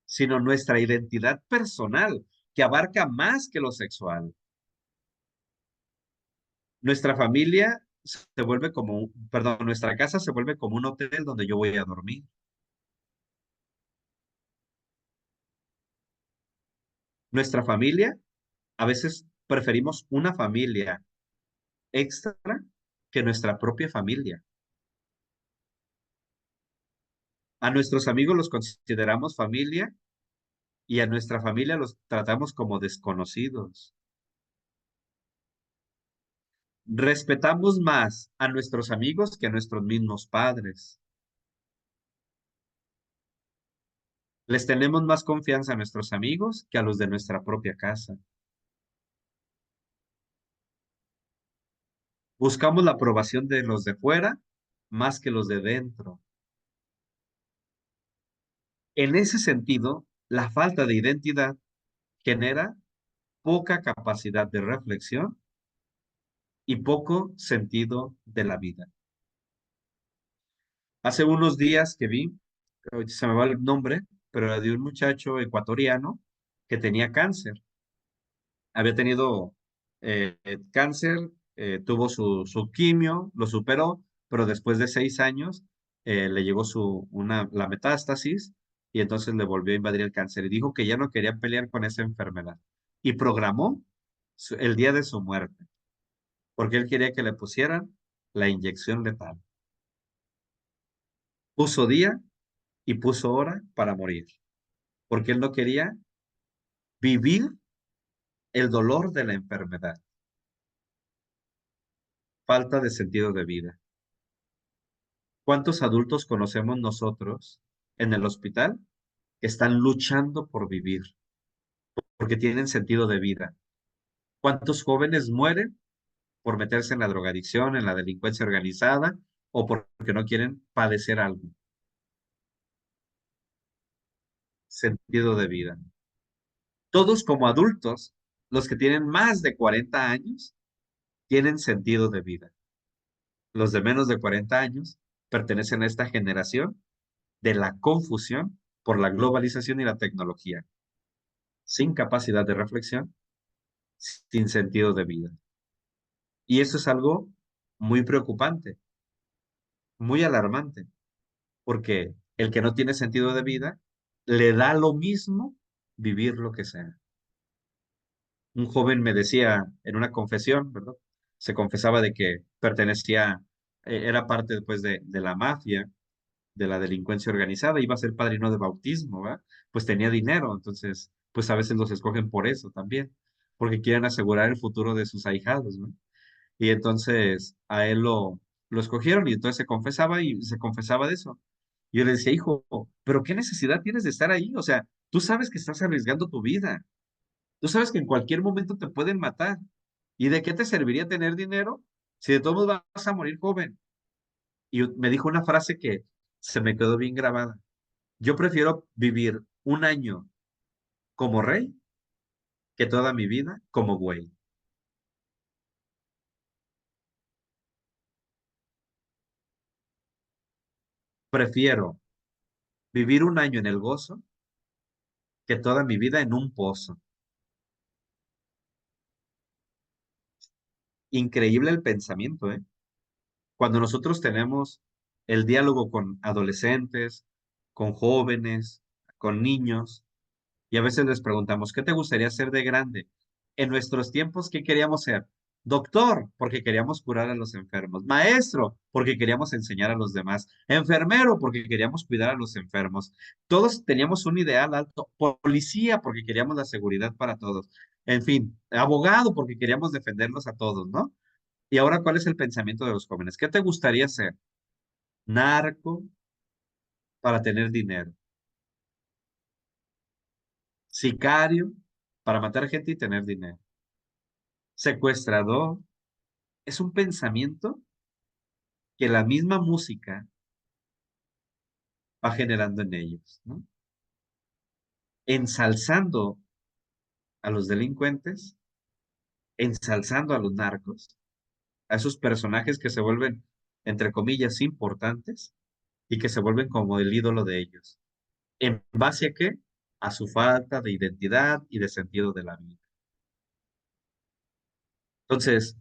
sino nuestra identidad personal, que abarca más que lo sexual. Nuestra familia se vuelve como, perdón, nuestra casa se vuelve como un hotel donde yo voy a dormir. Nuestra familia, a veces preferimos una familia extra que nuestra propia familia. A nuestros amigos los consideramos familia y a nuestra familia los tratamos como desconocidos. Respetamos más a nuestros amigos que a nuestros mismos padres. Les tenemos más confianza a nuestros amigos que a los de nuestra propia casa. Buscamos la aprobación de los de fuera más que los de dentro. En ese sentido, la falta de identidad genera poca capacidad de reflexión y poco sentido de la vida. Hace unos días que vi, se me va el nombre, pero era de un muchacho ecuatoriano que tenía cáncer. Había tenido cáncer tuvo su quimio, lo superó, pero después de 6 años le llegó la metástasis y entonces le volvió a invadir el cáncer y dijo que ya no quería pelear con esa enfermedad y programó el día de su muerte, porque él quería que le pusieran la inyección letal. Puso día y puso hora para morir, porque él no quería vivir el dolor de la enfermedad. Falta de sentido de vida. ¿Cuántos adultos conocemos nosotros en el hospital que están luchando por vivir, porque tienen sentido de vida? ¿Cuántos jóvenes mueren por meterse en la drogadicción, en la delincuencia organizada o porque no quieren padecer algo? Sentido de vida. Todos como adultos, los que tienen más de 40 años, tienen sentido de vida. Los de menos de 40 años pertenecen a esta generación de la confusión por la globalización y la tecnología, sin capacidad de reflexión, sin sentido de vida. Y eso es algo muy preocupante, muy alarmante, porque el que no tiene sentido de vida le da lo mismo vivir lo que sea. Un joven me decía en una confesión, ¿verdad? Se confesaba de que pertenecía, era parte después de la mafia, de la delincuencia organizada, iba a ser padrino de bautismo, ¿verdad? Pues tenía dinero, entonces, pues a veces los escogen por eso también, porque quieren asegurar el futuro de sus ahijados, ¿no? Y entonces a él lo escogieron y entonces se confesaba de eso. Y yo le decía, hijo, pero ¿qué necesidad tienes de estar ahí? O sea, tú sabes que estás arriesgando tu vida. Tú sabes que en cualquier momento te pueden matar. ¿Y de qué te serviría tener dinero si de todos modos vas a morir joven? Y me dijo una frase que se me quedó bien grabada. Yo prefiero vivir un año como rey que toda mi vida como güey. Prefiero vivir un año en el gozo que toda mi vida en un pozo. Increíble el pensamiento, ¿eh? Cuando nosotros tenemos el diálogo con adolescentes, con jóvenes, con niños, y a veces les preguntamos, ¿qué te gustaría ser de grande? En nuestros tiempos, ¿qué queríamos ser? Doctor, porque queríamos curar a los enfermos. Maestro, porque queríamos enseñar a los demás. Enfermero, porque queríamos cuidar a los enfermos. Todos teníamos un ideal alto. Policía, porque queríamos la seguridad para todos. En fin, abogado, porque queríamos defenderlos a todos, ¿no? Y ahora, ¿cuál es el pensamiento de los jóvenes? ¿Qué te gustaría ser? Narco, para tener dinero. Sicario, para matar gente y tener dinero. Secuestrador. Es un pensamiento que la misma música va generando en ellos, ¿no? Ensalzando a los delincuentes, ensalzando a los narcos, a esos personajes que se vuelven, entre comillas, importantes y que se vuelven como el ídolo de ellos. ¿En base a qué? A su falta de identidad y de sentido de la vida. Entonces,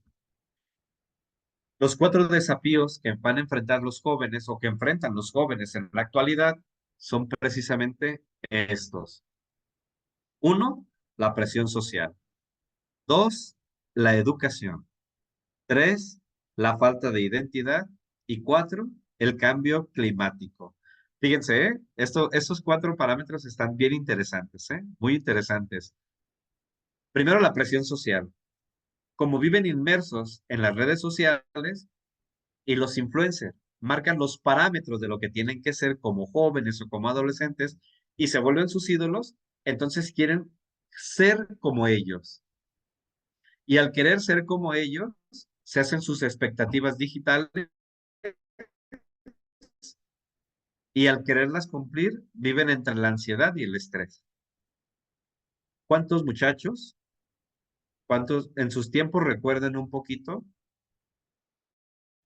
los 4 desafíos que van a enfrentar los jóvenes o que enfrentan los jóvenes en la actualidad son precisamente estos. 1, la presión social. 2, la educación. 3, la falta de identidad. Y 4, el cambio climático. Fíjense, estos 4 parámetros están bien interesantes, muy interesantes. Primero, la presión social. Como viven inmersos en las redes sociales, y los influencers marcan los parámetros de lo que tienen que ser como jóvenes o como adolescentes y se vuelven sus ídolos, entonces quieren ser como ellos. Y al querer ser como ellos, se hacen sus expectativas digitales y al quererlas cumplir, viven entre la ansiedad y el estrés. ¿Cuántos muchachos, cuántos en sus tiempos recuerden un poquito,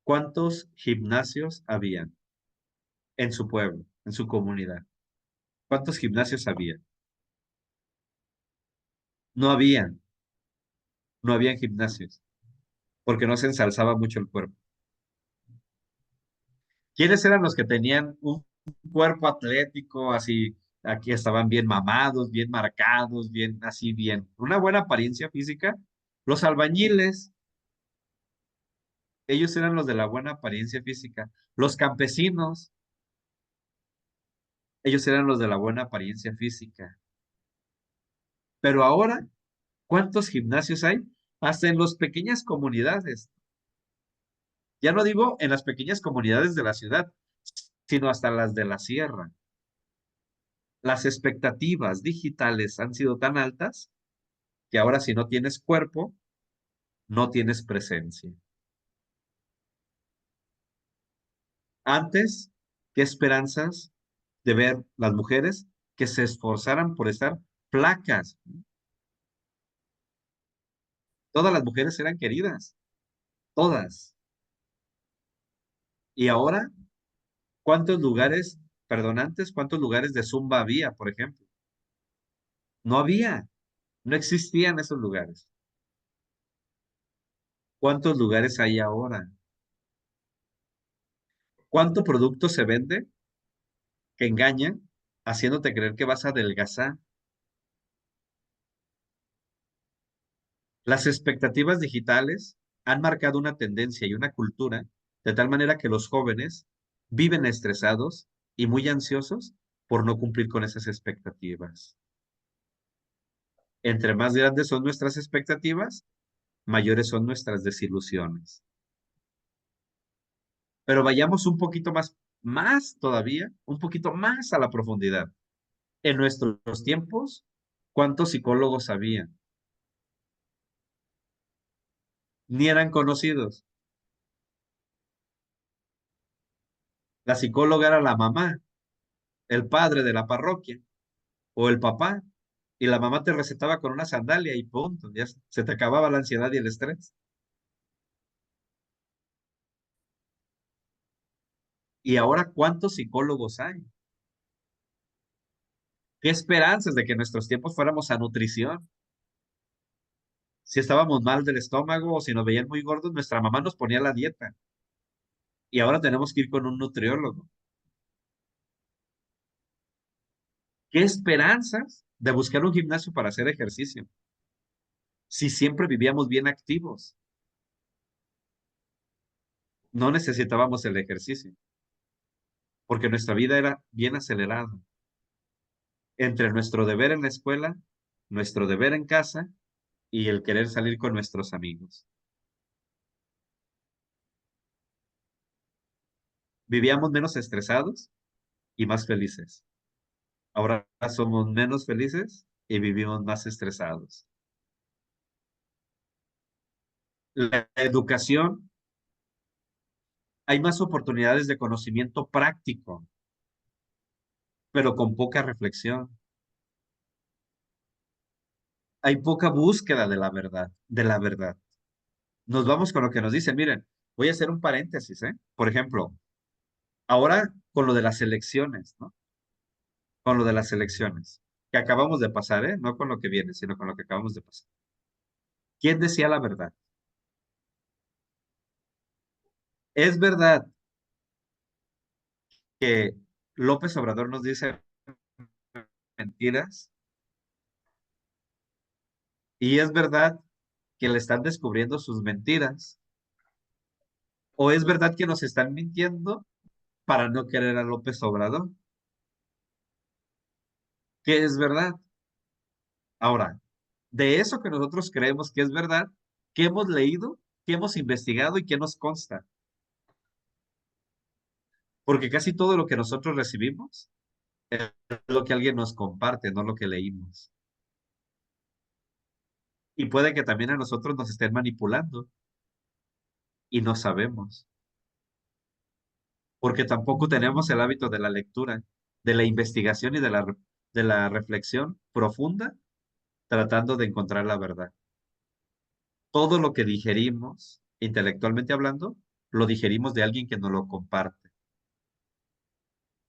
cuántos gimnasios habían en su pueblo, en su comunidad? ¿Cuántos gimnasios había? No habían, no habían gimnasios. porque no se ensalzaba mucho el cuerpo. ¿Quiénes eran los que tenían un cuerpo atlético, así, aquí estaban bien mamados, bien marcados, bien, así, bien, una buena apariencia física? Los albañiles, ellos eran los de la buena apariencia física. Los campesinos, ellos eran los de la buena apariencia física. Pero ahora, ¿cuántos gimnasios hay? Hasta en las pequeñas comunidades. Ya no digo en las pequeñas comunidades de la ciudad, sino hasta las de la sierra. Las expectativas digitales han sido tan altas que ahora si no tienes cuerpo, no tienes presencia. Antes, ¿qué esperanzas de ver las mujeres que se esforzaran por estar flacas? Todas las mujeres eran queridas, todas. Y ahora, ¿cuántos lugares, perdón, antes, cuántos lugares de Zumba había, por ejemplo? No había, no existían esos lugares. ¿Cuántos lugares hay ahora? ¿Cuánto producto se vende que engaña, haciéndote creer que vas a adelgazar? Las expectativas digitales han marcado una tendencia y una cultura de tal manera que los jóvenes viven estresados y muy ansiosos por no cumplir con esas expectativas. Entre más grandes son nuestras expectativas, mayores son nuestras desilusiones. Pero vayamos un poquito más todavía, un poquito más a la profundidad. En nuestros tiempos, ¿cuántos psicólogos había? Ni eran conocidos. La psicóloga era la mamá, el padre de la parroquia o el papá, y la mamá te recetaba con una sandalia y punto, ya se te acababa la ansiedad y el estrés. Y ahora, ¿cuántos psicólogos hay? ¿Qué esperanzas de que en nuestros tiempos fuéramos a nutrición? Si estábamos mal del estómago o si nos veían muy gordos, nuestra mamá nos ponía la dieta. Y ahora tenemos que ir con un nutriólogo. ¿Qué esperanzas de buscar un gimnasio para hacer ejercicio? Si siempre vivíamos bien activos, no necesitábamos el ejercicio, porque nuestra vida era bien acelerada. Entre nuestro deber en la escuela, nuestro deber en casa y el querer salir con nuestros amigos. Vivíamos menos estresados y más felices. Ahora somos menos felices y vivimos más estresados. La educación, hay más oportunidades de conocimiento práctico, pero con poca reflexión. Hay poca búsqueda de la verdad, de la verdad. Nos vamos con lo que nos dicen. Miren, voy a hacer un paréntesis, ¿eh? Por ejemplo, ahora con lo de las elecciones, ¿no? Con lo de las elecciones, que acabamos de pasar, ¿eh? No con lo que viene, sino con lo que acabamos de pasar. ¿Quién decía la verdad? Es verdad que López Obrador nos dice mentiras y es verdad que le están descubriendo sus mentiras o es verdad que nos están mintiendo para no querer a López Obrador. ¿Qué es verdad? Ahora, de eso que nosotros creemos que es verdad, ¿qué hemos leído? ¿Qué hemos investigado y qué nos consta? Porque casi todo lo que nosotros recibimos es lo que alguien nos comparte, no lo que leímos. Y puede que también a nosotros nos estén manipulando y no sabemos, porque tampoco tenemos el hábito de la lectura, de la investigación y de la reflexión profunda, tratando de encontrar la verdad. Todo lo que digerimos, intelectualmente hablando, lo digerimos de alguien que nos lo comparte.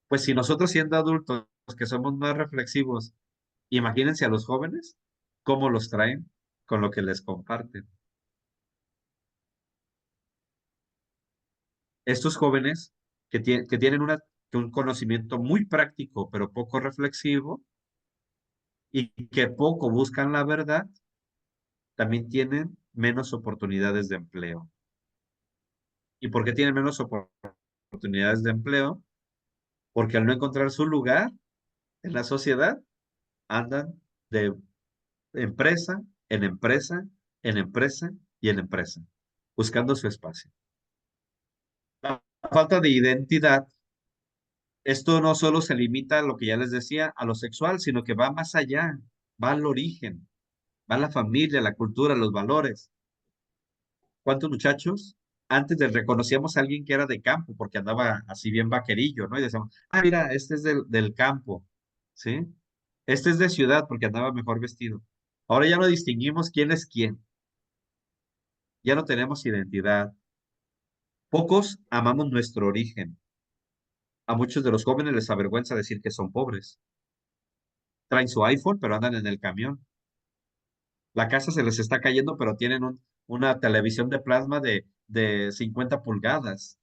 Pues si nosotros siendo adultos que somos más reflexivos, imagínense a los jóvenes, cómo los traen con lo que les comparten. estos jóvenes que tienen un conocimiento muy práctico, pero poco reflexivo, y que poco buscan la verdad, también tienen menos oportunidades de empleo. ¿Y por qué tienen menos oportunidades de empleo? Porque al no encontrar su lugar en la sociedad, andan de empresa en empresa, en empresa y en empresa, buscando su espacio. La falta de identidad, esto no solo se limita a lo que ya les decía, a lo sexual, sino que va más allá, va al origen, va a la familia, la cultura, los valores. ¿Cuántos muchachos antes reconocíamos a alguien que era de campo porque andaba así bien vaquerillo, ¿no? Y decíamos, ah, mira, este es del campo, ¿sí? Este es de ciudad porque andaba mejor vestido. Ahora ya no distinguimos quién es quién. Ya no tenemos identidad. Pocos amamos nuestro origen. A muchos de los jóvenes les avergüenza decir que son pobres. Traen su iPhone, pero andan en el camión. La casa se les está cayendo, pero tienen una televisión de plasma de 50 pulgadas.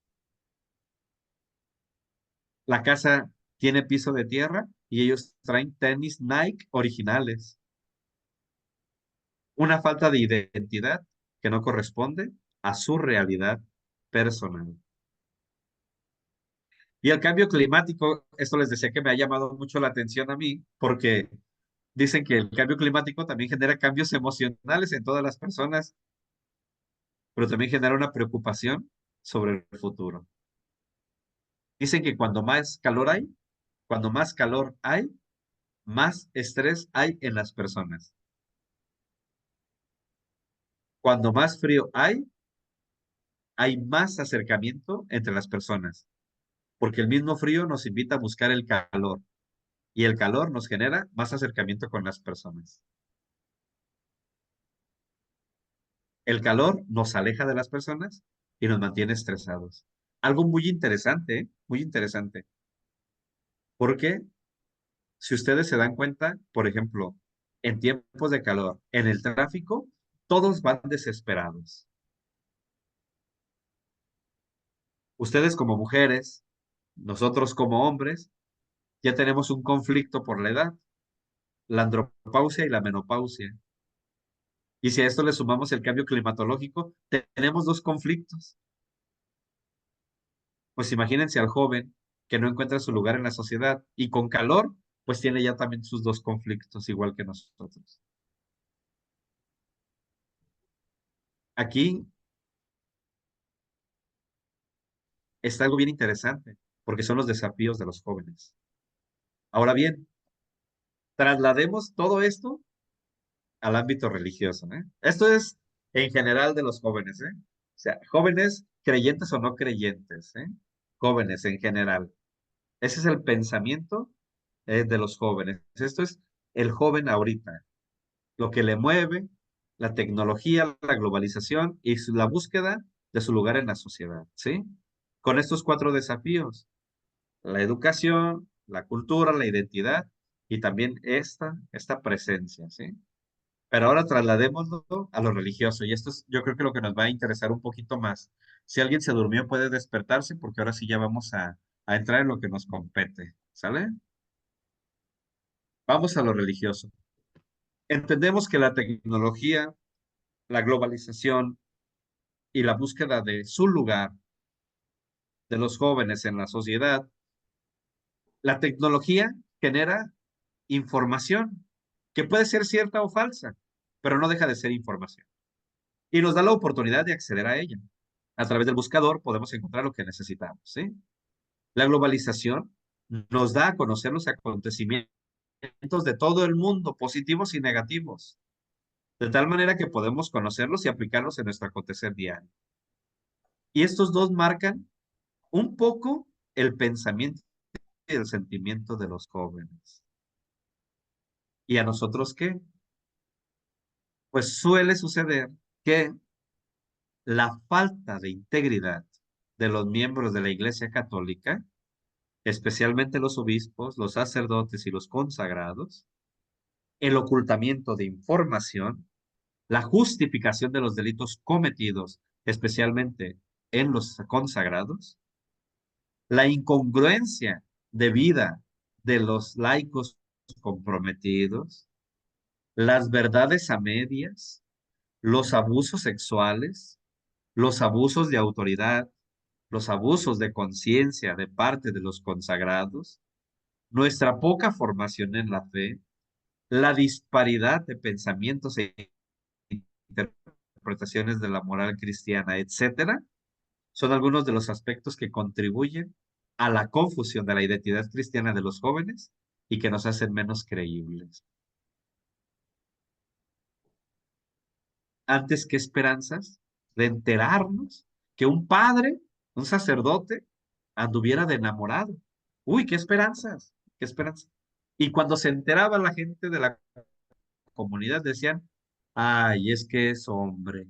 La casa tiene piso de tierra y ellos traen tenis Nike originales. Una falta de identidad que no corresponde a su realidad personal. Y el cambio climático, esto les decía que me ha llamado mucho la atención a mí, porque dicen que el cambio climático también genera cambios emocionales en todas las personas, pero también genera una preocupación sobre el futuro. Dicen que cuando más calor hay, más estrés hay en las personas. Cuando más frío hay más acercamiento entre las personas, porque el mismo frío nos invita a buscar el calor y el calor nos genera más acercamiento con las personas. El calor nos aleja de las personas y nos mantiene estresados. Algo muy interesante, ¿eh? Muy interesante. Porque si ustedes se dan cuenta, por ejemplo, en tiempos de calor, en el tráfico, todos van desesperados. Ustedes como mujeres, nosotros como hombres, ya tenemos un conflicto por la edad, la andropausia y la menopausia. Y si a esto le sumamos el cambio climatológico, tenemos dos conflictos. Pues imagínense al joven que no encuentra su lugar en la sociedad y con calor, pues tiene ya también sus dos conflictos, igual que nosotros. Aquí está algo bien interesante, porque son los desafíos de los jóvenes. Ahora bien, traslademos todo esto al ámbito religioso, ¿eh? Esto es en general de los jóvenes, ¿eh? O sea, jóvenes creyentes o no creyentes, ¿eh? Jóvenes en general. Ese es el pensamiento de los jóvenes. Esto es el joven ahorita. Lo que le mueve, la tecnología, la globalización y la búsqueda de su lugar en la sociedad, ¿sí? Con estos cuatro desafíos, la educación, la cultura, la identidad y también esta presencia, ¿sí? Pero ahora trasladémoslo a lo religioso y esto es yo creo que lo que nos va a interesar un poquito más. Si alguien se durmió puede despertarse porque ahora sí ya vamos a entrar en lo que nos compete, ¿sale? Vamos a lo religioso. Entendemos que la tecnología, la globalización y la búsqueda de su lugar de los jóvenes en la sociedad, la tecnología genera información que puede ser cierta o falsa, pero no deja de ser información. Y nos da la oportunidad de acceder a ella. A través del buscador podemos encontrar lo que necesitamos, ¿sí? La globalización nos da a conocer los acontecimientos de todo el mundo, positivos y negativos, de tal manera que podemos conocerlos y aplicarlos en nuestro acontecer diario. Y estos dos marcan un poco el pensamiento y el sentimiento de los jóvenes. ¿Y a nosotros qué? Pues suele suceder que la falta de integridad de los miembros de la Iglesia Católica, especialmente los obispos, los sacerdotes y los consagrados, el ocultamiento de información, la justificación de los delitos cometidos, especialmente en los consagrados, la incongruencia de vida de los laicos comprometidos, las verdades a medias, los abusos sexuales, los abusos de autoridad, los abusos de conciencia de parte de los consagrados, nuestra poca formación en la fe, la disparidad de pensamientos e interpretaciones de la moral cristiana, etcétera, son algunos de los aspectos que contribuyen a la confusión de la identidad cristiana de los jóvenes y que nos hacen menos creíbles. Antes que esperanzas de enterarnos que un padre, un sacerdote, anduviera de enamorado. Uy, qué esperanzas, qué esperanzas. Y cuando se enteraba la gente de la comunidad decían, ay, es que es hombre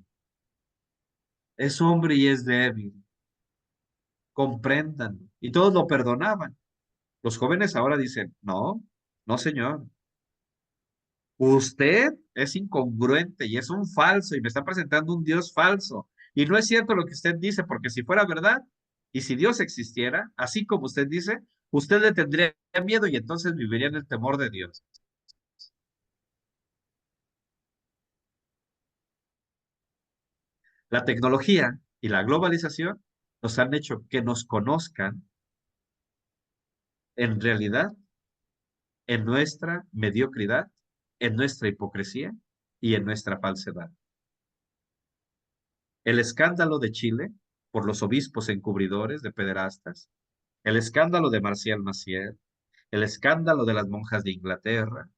y es débil, comprendan. Y todos lo perdonaban. Los jóvenes ahora dicen, no, no señor, usted es incongruente y es un falso y me está presentando un Dios falso. Y no es cierto lo que usted dice, porque si fuera verdad y si Dios existiera, así como usted dice, usted le tendría miedo y entonces viviría en el temor de Dios. La tecnología y la globalización nos han hecho que nos conozcan en realidad en nuestra mediocridad, en nuestra hipocresía y en nuestra falsedad. El escándalo de Chile por los obispos encubridores de pederastas, el escándalo de Marcial Maciel, el escándalo de las monjas de Inglaterra,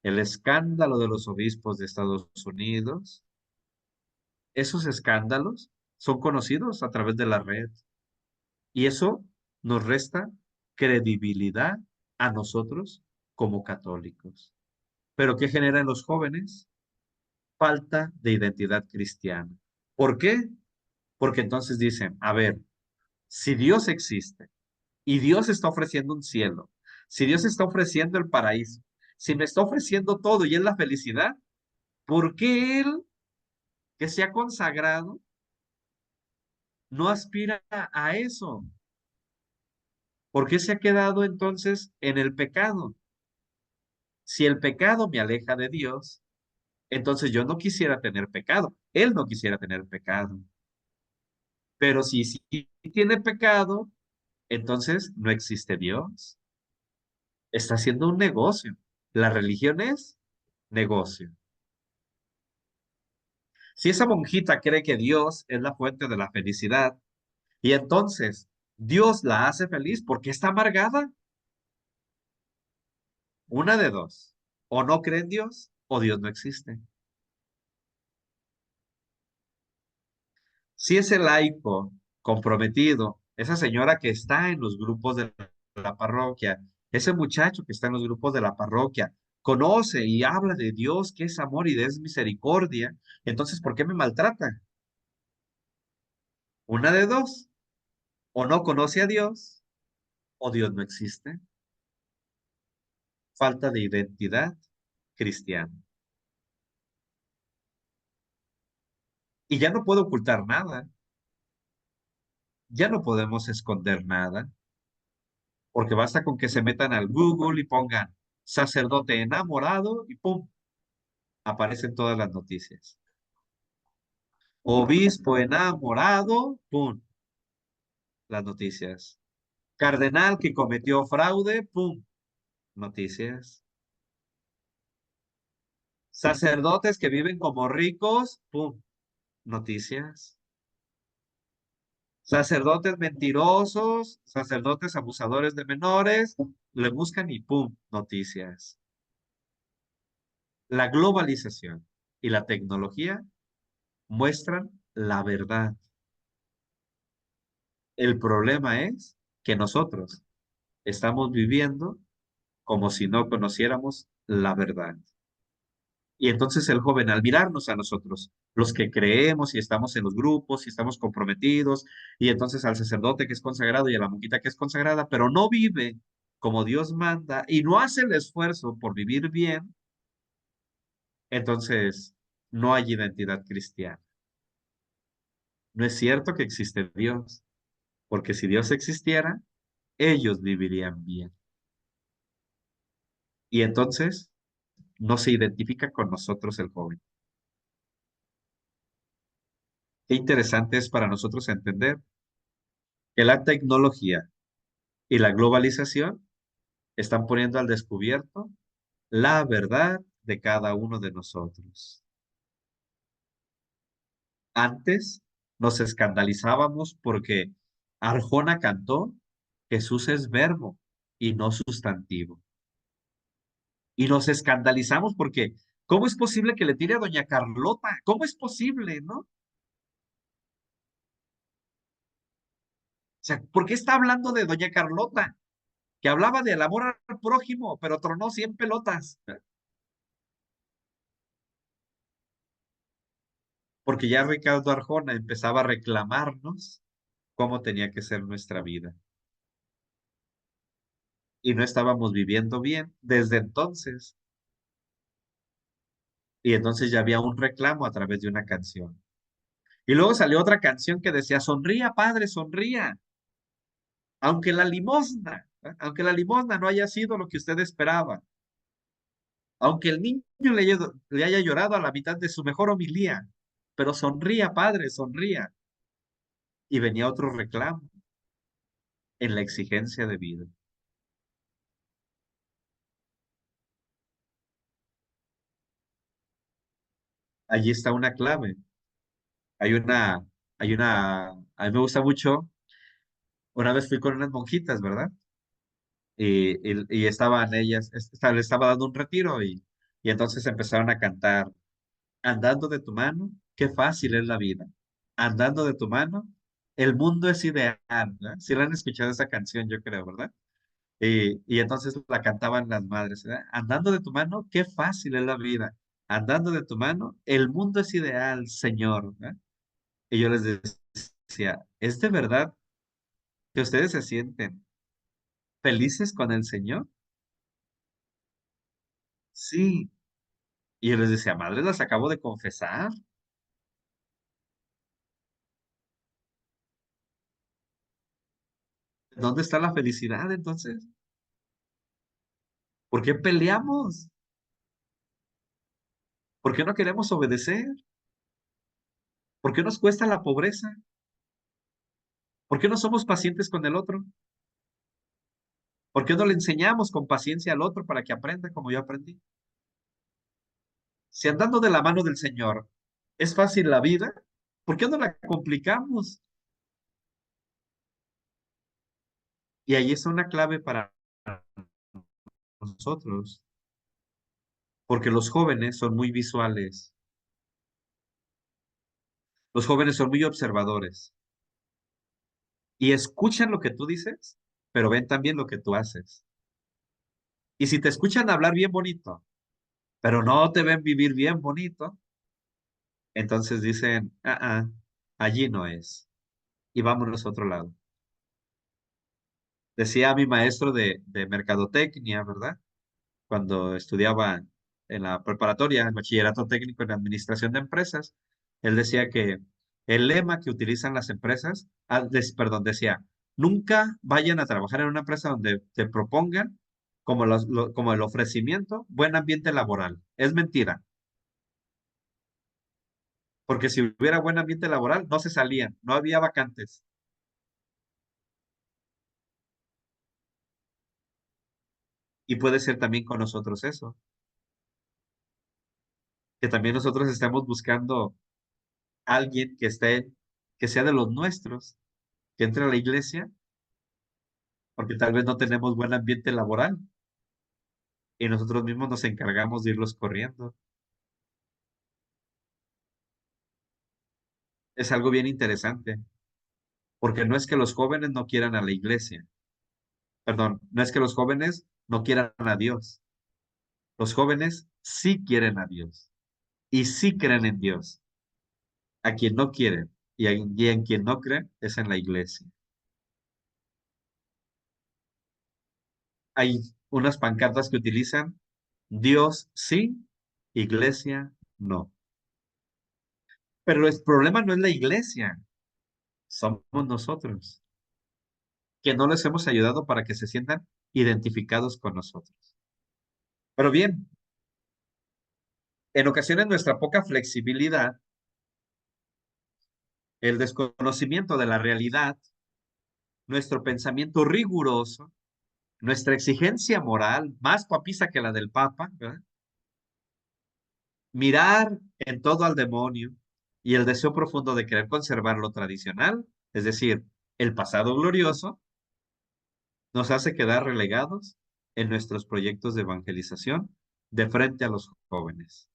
el escándalo de los obispos de Estados Unidos, esos escándalos son conocidos a través de la red y eso nos resta credibilidad a nosotros como católicos. ¿Pero qué genera en los jóvenes? Falta de identidad cristiana. ¿Por qué? Porque entonces dicen, a ver, si Dios existe y Dios está ofreciendo un cielo, si Dios está ofreciendo el paraíso, si me está ofreciendo todo y es la felicidad, ¿por qué Él, que se ha consagrado, no aspira a eso? ¿Por qué se ha quedado entonces en el pecado? Si el pecado me aleja de Dios, entonces yo no quisiera tener pecado. Él no quisiera tener pecado. Pero si tiene pecado, entonces no existe Dios. Está haciendo un negocio. La religión es negocio. Si esa monjita cree que Dios es la fuente de la felicidad y entonces Dios la hace feliz porque está amargada, una de dos, o no cree en Dios o Dios no existe. Si ese laico comprometido, esa señora que está en los grupos de la parroquia, ese muchacho que está en los grupos de la parroquia, conoce y habla de Dios que es amor y es misericordia, entonces ¿por qué me maltrata? Una de dos, o no conoce a Dios o Dios no existe. Falta de identidad cristiana. Y ya no puedo ocultar nada, ya no podemos esconder nada, porque basta con que se metan al Google y pongan sacerdote enamorado y ¡pum! Aparecen todas las noticias. Obispo enamorado, ¡pum! Las noticias. Cardenal que cometió fraude, ¡pum! Noticias. Sacerdotes que viven como ricos, ¡pum! Noticias. Sacerdotes mentirosos, sacerdotes abusadores de menores, le buscan y ¡pum! Noticias. La globalización y la tecnología muestran la verdad. El problema es que nosotros estamos viviendo como si no conociéramos la verdad. Y entonces el joven, al mirarnos a nosotros, los que creemos y estamos en los grupos y estamos comprometidos, y entonces al sacerdote que es consagrado y a la monjita que es consagrada, pero no vive como Dios manda y no hace el esfuerzo por vivir bien, entonces no hay identidad cristiana. No es cierto que existe Dios, porque si Dios existiera, ellos vivirían bien. Y entonces no se identifica con nosotros el joven. Qué interesante es para nosotros entender que la tecnología y la globalización están poniendo al descubierto la verdad de cada uno de nosotros. Antes nos escandalizábamos porque Arjona cantó, Jesús es verbo y no sustantivo. Y nos escandalizamos porque, ¿cómo es posible que le tire a doña Carlota? ¿Cómo es posible, no? O sea, ¿por qué está hablando de doña Carlota? Que hablaba del amor al prójimo, pero tronó 100 pelotas. Porque ya Ricardo Arjona empezaba a reclamarnos cómo tenía que ser nuestra vida. Y no estábamos viviendo bien desde entonces. Y entonces ya había un reclamo a través de una canción. Y luego salió otra canción que decía, sonría, padre, sonría. Aunque la limosna no haya sido lo que usted esperaba. Aunque el niño le haya llorado a la mitad de su mejor homilía. Pero sonría, padre, sonría. Y venía otro reclamo en la exigencia de vida. Allí está una clave. Hay una, a mí me gusta mucho, una vez fui con unas monjitas, ¿verdad? Y estaban ellas, le estaba dando un retiro y entonces empezaron a cantar, andando de tu mano, qué fácil es la vida. Andando de tu mano, el mundo es ideal, ¿verdad? Si la han escuchado esa canción, yo creo, ¿verdad? Y entonces la cantaban las madres, ¿verdad? Andando de tu mano, qué fácil es la vida. Andando de tu mano, el mundo es ideal, Señor, ¿verdad? Y yo les decía, ¿es de verdad que ustedes se sienten felices con el Señor? Sí. Y yo les decía, madre, las acabo de confesar. ¿Dónde está la felicidad entonces? ¿Por qué peleamos? ¿Por qué no queremos obedecer? ¿Por qué nos cuesta la pobreza? ¿Por qué no somos pacientes con el otro? ¿Por qué no le enseñamos con paciencia al otro para que aprenda como yo aprendí? Si andando de la mano del Señor es fácil la vida, ¿por qué no la complicamos? Y ahí está una clave para nosotros, porque los jóvenes son muy visuales, los jóvenes son muy observadores y escuchan lo que tú dices, pero ven también lo que tú haces. Y si te escuchan hablar bien bonito, pero no te ven vivir bien bonito, entonces dicen, allí no es. Y vámonos a otro lado. Decía mi maestro de mercadotecnia, ¿verdad? Cuando estudiaba en la preparatoria, en bachillerato técnico en administración de empresas, él decía que el lema que utilizan las empresas, perdón, decía, nunca vayan a trabajar en una empresa donde te propongan como, como el ofrecimiento, buen ambiente laboral. Es mentira, porque si hubiera buen ambiente laboral, no se salían, no había vacantes. Y puede ser también con nosotros eso, que también nosotros estemos buscando alguien que sea de los nuestros, que entre a la iglesia, porque tal vez no tenemos buen ambiente laboral y nosotros mismos nos encargamos de irlos corriendo. Es algo bien interesante, porque no es que los jóvenes no quieran a la iglesia, perdón, no es que los jóvenes no quieran a Dios. Los jóvenes sí quieren a Dios y sí creen en Dios. A quien no quieren y en quien no creen es en la iglesia. Hay unas pancartas que utilizan Dios sí, iglesia no. Pero el problema no es la iglesia. somos nosotros, que no les hemos ayudado para que se sientan identificados con nosotros. Pero bien, en ocasiones nuestra poca flexibilidad, el desconocimiento de la realidad, nuestro pensamiento riguroso, nuestra exigencia moral, más papisa que la del Papa, ¿verdad? Mirar en todo al demonio y el deseo profundo de querer conservar lo tradicional, es decir, el pasado glorioso, nos hace quedar relegados en nuestros proyectos de evangelización de frente a los jóvenes.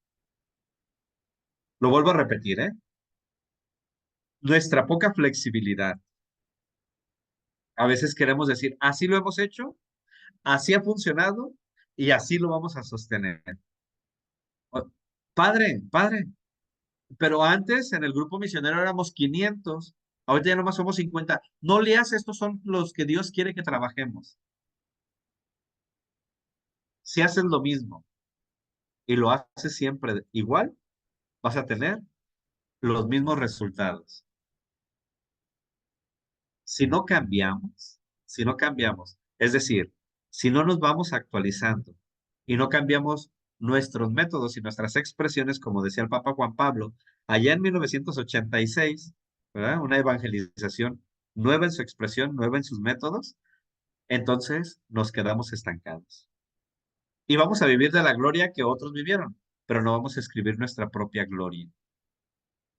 Lo vuelvo a repetir, ¿eh? Nuestra poca flexibilidad. A veces queremos decir, así lo hemos hecho, así ha funcionado y así lo vamos a sostener. Padre, padre, pero antes en el grupo misionero éramos 500, ahorita ya nomás somos 50. No le haces, estos son los que Dios quiere que trabajemos. Si haces lo mismo y lo haces siempre igual, vas a tener los mismos resultados. Si no cambiamos, es decir, si no nos vamos actualizando y no cambiamos nuestros métodos y nuestras expresiones, como decía el Papa Juan Pablo, allá en 1986, ¿verdad? Una evangelización nueva en su expresión, nueva en sus métodos, entonces nos quedamos estancados. Y vamos a vivir de la gloria que otros vivieron, pero no vamos a escribir nuestra propia gloria.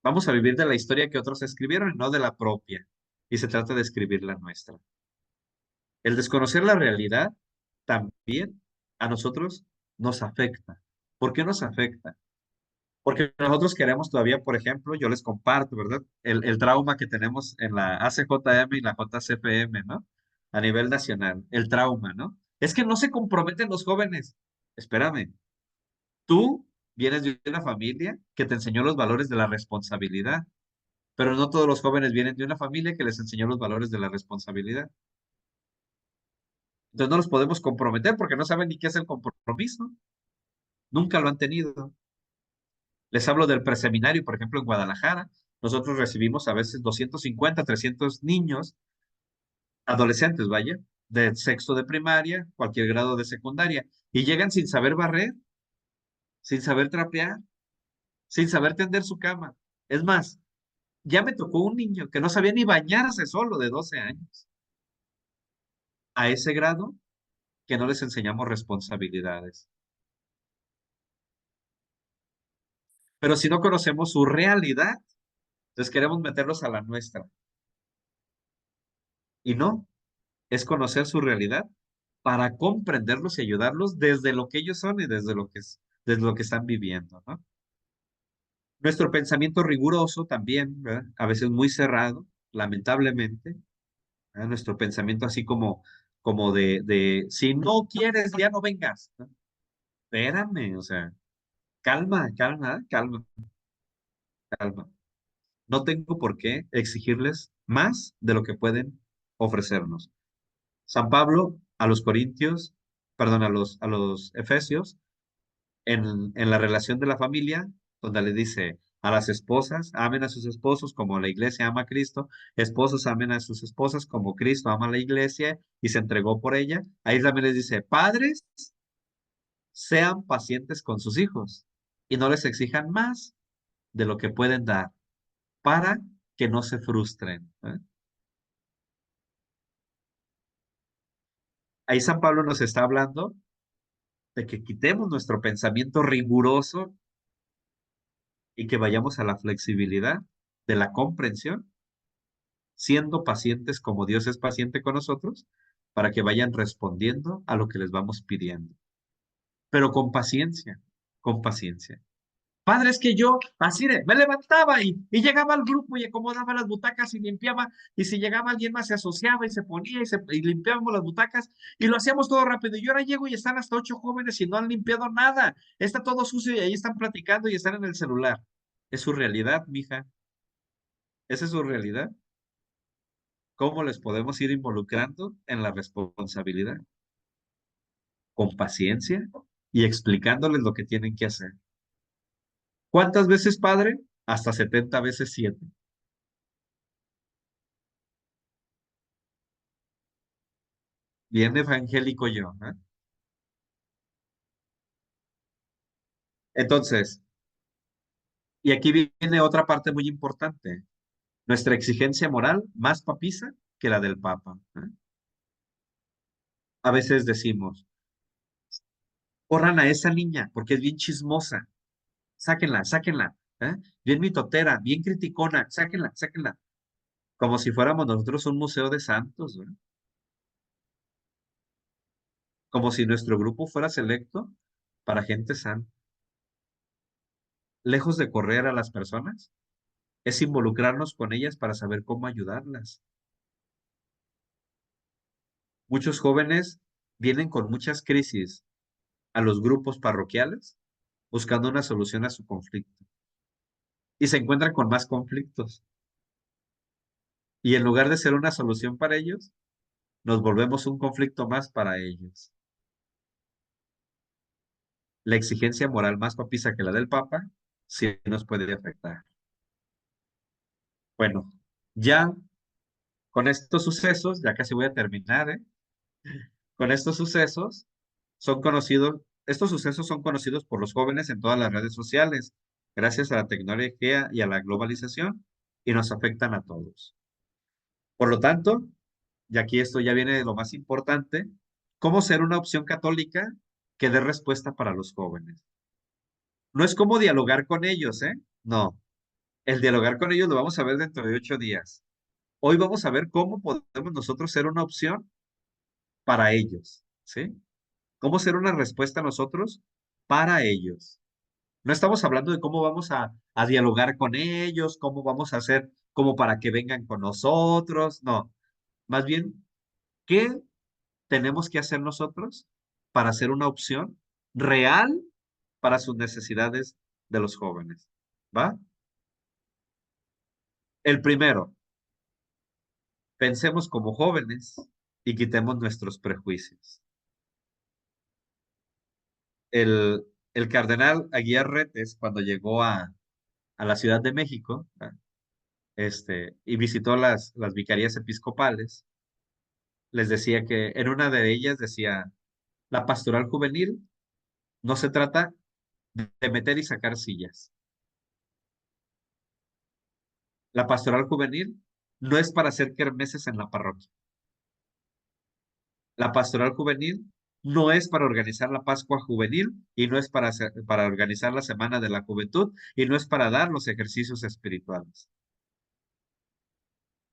Vamos a vivir de la historia que otros escribieron y no de la propia. Y se trata de escribir la nuestra. El desconocer la realidad también a nosotros nos afecta. ¿Por qué nos afecta? Porque nosotros queremos todavía, por ejemplo, yo les comparto, ¿verdad? El trauma que tenemos en la ACJM y la JCPM, ¿no? A nivel nacional, el trauma, ¿no? Es que no se comprometen los jóvenes. Espérame, tú vienes de una familia que te enseñó los valores de la responsabilidad, pero no todos los jóvenes vienen de una familia que les enseñó los valores de la responsabilidad. Entonces no los podemos comprometer porque no saben ni qué es el compromiso. Nunca lo han tenido. Les hablo del preseminario, por ejemplo, en Guadalajara. Nosotros recibimos a veces 250, 300 niños, adolescentes, vaya, de sexto de primaria, cualquier grado de secundaria, y llegan sin saber barrer, sin saber trapear, sin saber tender su cama. Es más, ya me tocó un niño que no sabía ni bañarse solo de 12 años. A ese grado que no les enseñamos responsabilidades. Pero si no conocemos su realidad, entonces queremos meterlos a la nuestra. Y no, es conocer su realidad para comprenderlos y ayudarlos desde lo que ellos son y desde lo que están viviendo, ¿no? Nuestro pensamiento riguroso también, ¿verdad? A veces muy cerrado, lamentablemente, ¿verdad? Nuestro pensamiento así como de si no quieres, ya no vengas, ¿no? Espérame, o sea, calma, calma, calma, calma. No tengo por qué exigirles más de lo que pueden ofrecernos. San Pablo a los Corintios, perdón, a los Efesios, en la relación de la familia, donde le dice a las esposas, amen a sus esposos como la iglesia ama a Cristo, esposos amen a sus esposas como Cristo ama a la iglesia y se entregó por ella. Ahí también les dice, padres, sean pacientes con sus hijos y no les exijan más de lo que pueden dar para que no se frustren, ¿eh? Ahí San Pablo nos está hablando de que quitemos nuestro pensamiento riguroso y que vayamos a la flexibilidad de la comprensión, siendo pacientes como Dios es paciente con nosotros, para que vayan respondiendo a lo que les vamos pidiendo. Pero con paciencia, con paciencia. Padre, es que yo así me levantaba y llegaba al grupo y acomodaba las butacas y limpiaba, y si llegaba alguien más se asociaba y se ponía y limpiábamos las butacas y lo hacíamos todo rápido. Y yo ahora llego y están hasta 8 jóvenes y no han limpiado nada. Está todo sucio y ahí están platicando y están en el celular. Es su realidad, mija. Esa es su realidad. ¿Cómo les podemos ir involucrando en la responsabilidad? Con paciencia y explicándoles lo que tienen que hacer. ¿Cuántas veces, padre? Hasta 70 veces 7. Bien evangélico yo, ¿eh? Entonces, y aquí viene otra parte muy importante. Nuestra exigencia moral más papisa que la del Papa, ¿eh? A veces decimos, corran a esa niña porque es bien chismosa. Sáquenla, sáquenla, ¿eh? Bien mitotera, bien criticona, sáquenla, sáquenla. Como si fuéramos nosotros un museo de santos, ¿eh? Como si nuestro grupo fuera selecto para gente santa. Lejos de correr a las personas, es involucrarnos con ellas para saber cómo ayudarlas. Muchos jóvenes vienen con muchas crisis a los grupos parroquiales buscando una solución a su conflicto y se encuentran con más conflictos. Y en lugar de ser una solución para ellos, nos volvemos un conflicto más para ellos. La exigencia moral más papisa que la del Papa sí nos puede afectar. Bueno, ya con estos sucesos, ya casi voy a terminar, ¿eh? Con estos sucesos estos sucesos son conocidos por los jóvenes en todas las redes sociales, gracias a la tecnología y a la globalización, y nos afectan a todos. Por lo tanto, y aquí esto ya viene de lo más importante, ¿cómo ser una opción católica que dé respuesta para los jóvenes? No es cómo dialogar con ellos, ¿eh? No, el dialogar con ellos lo vamos a ver dentro de 8 días. Hoy vamos a ver cómo podemos nosotros ser una opción para ellos, ¿sí? ¿Cómo ser una respuesta nosotros para ellos? No estamos hablando de cómo vamos a dialogar con ellos, cómo vamos a hacer como para que vengan con nosotros, no. Más bien, ¿qué tenemos que hacer nosotros para ser una opción real para sus necesidades de los jóvenes? ¿Va? El primero, pensemos como jóvenes y quitemos nuestros prejuicios. El cardenal Aguiar Retes, cuando llegó a la Ciudad de México, y visitó las vicarías episcopales, les decía que en una de ellas decía, la pastoral juvenil no se trata de meter y sacar sillas. La pastoral juvenil no es para hacer kermeses en la parroquia. La pastoral juvenil no es para organizar la Pascua juvenil y no es para organizar la Semana de la Juventud y no es para dar los ejercicios espirituales.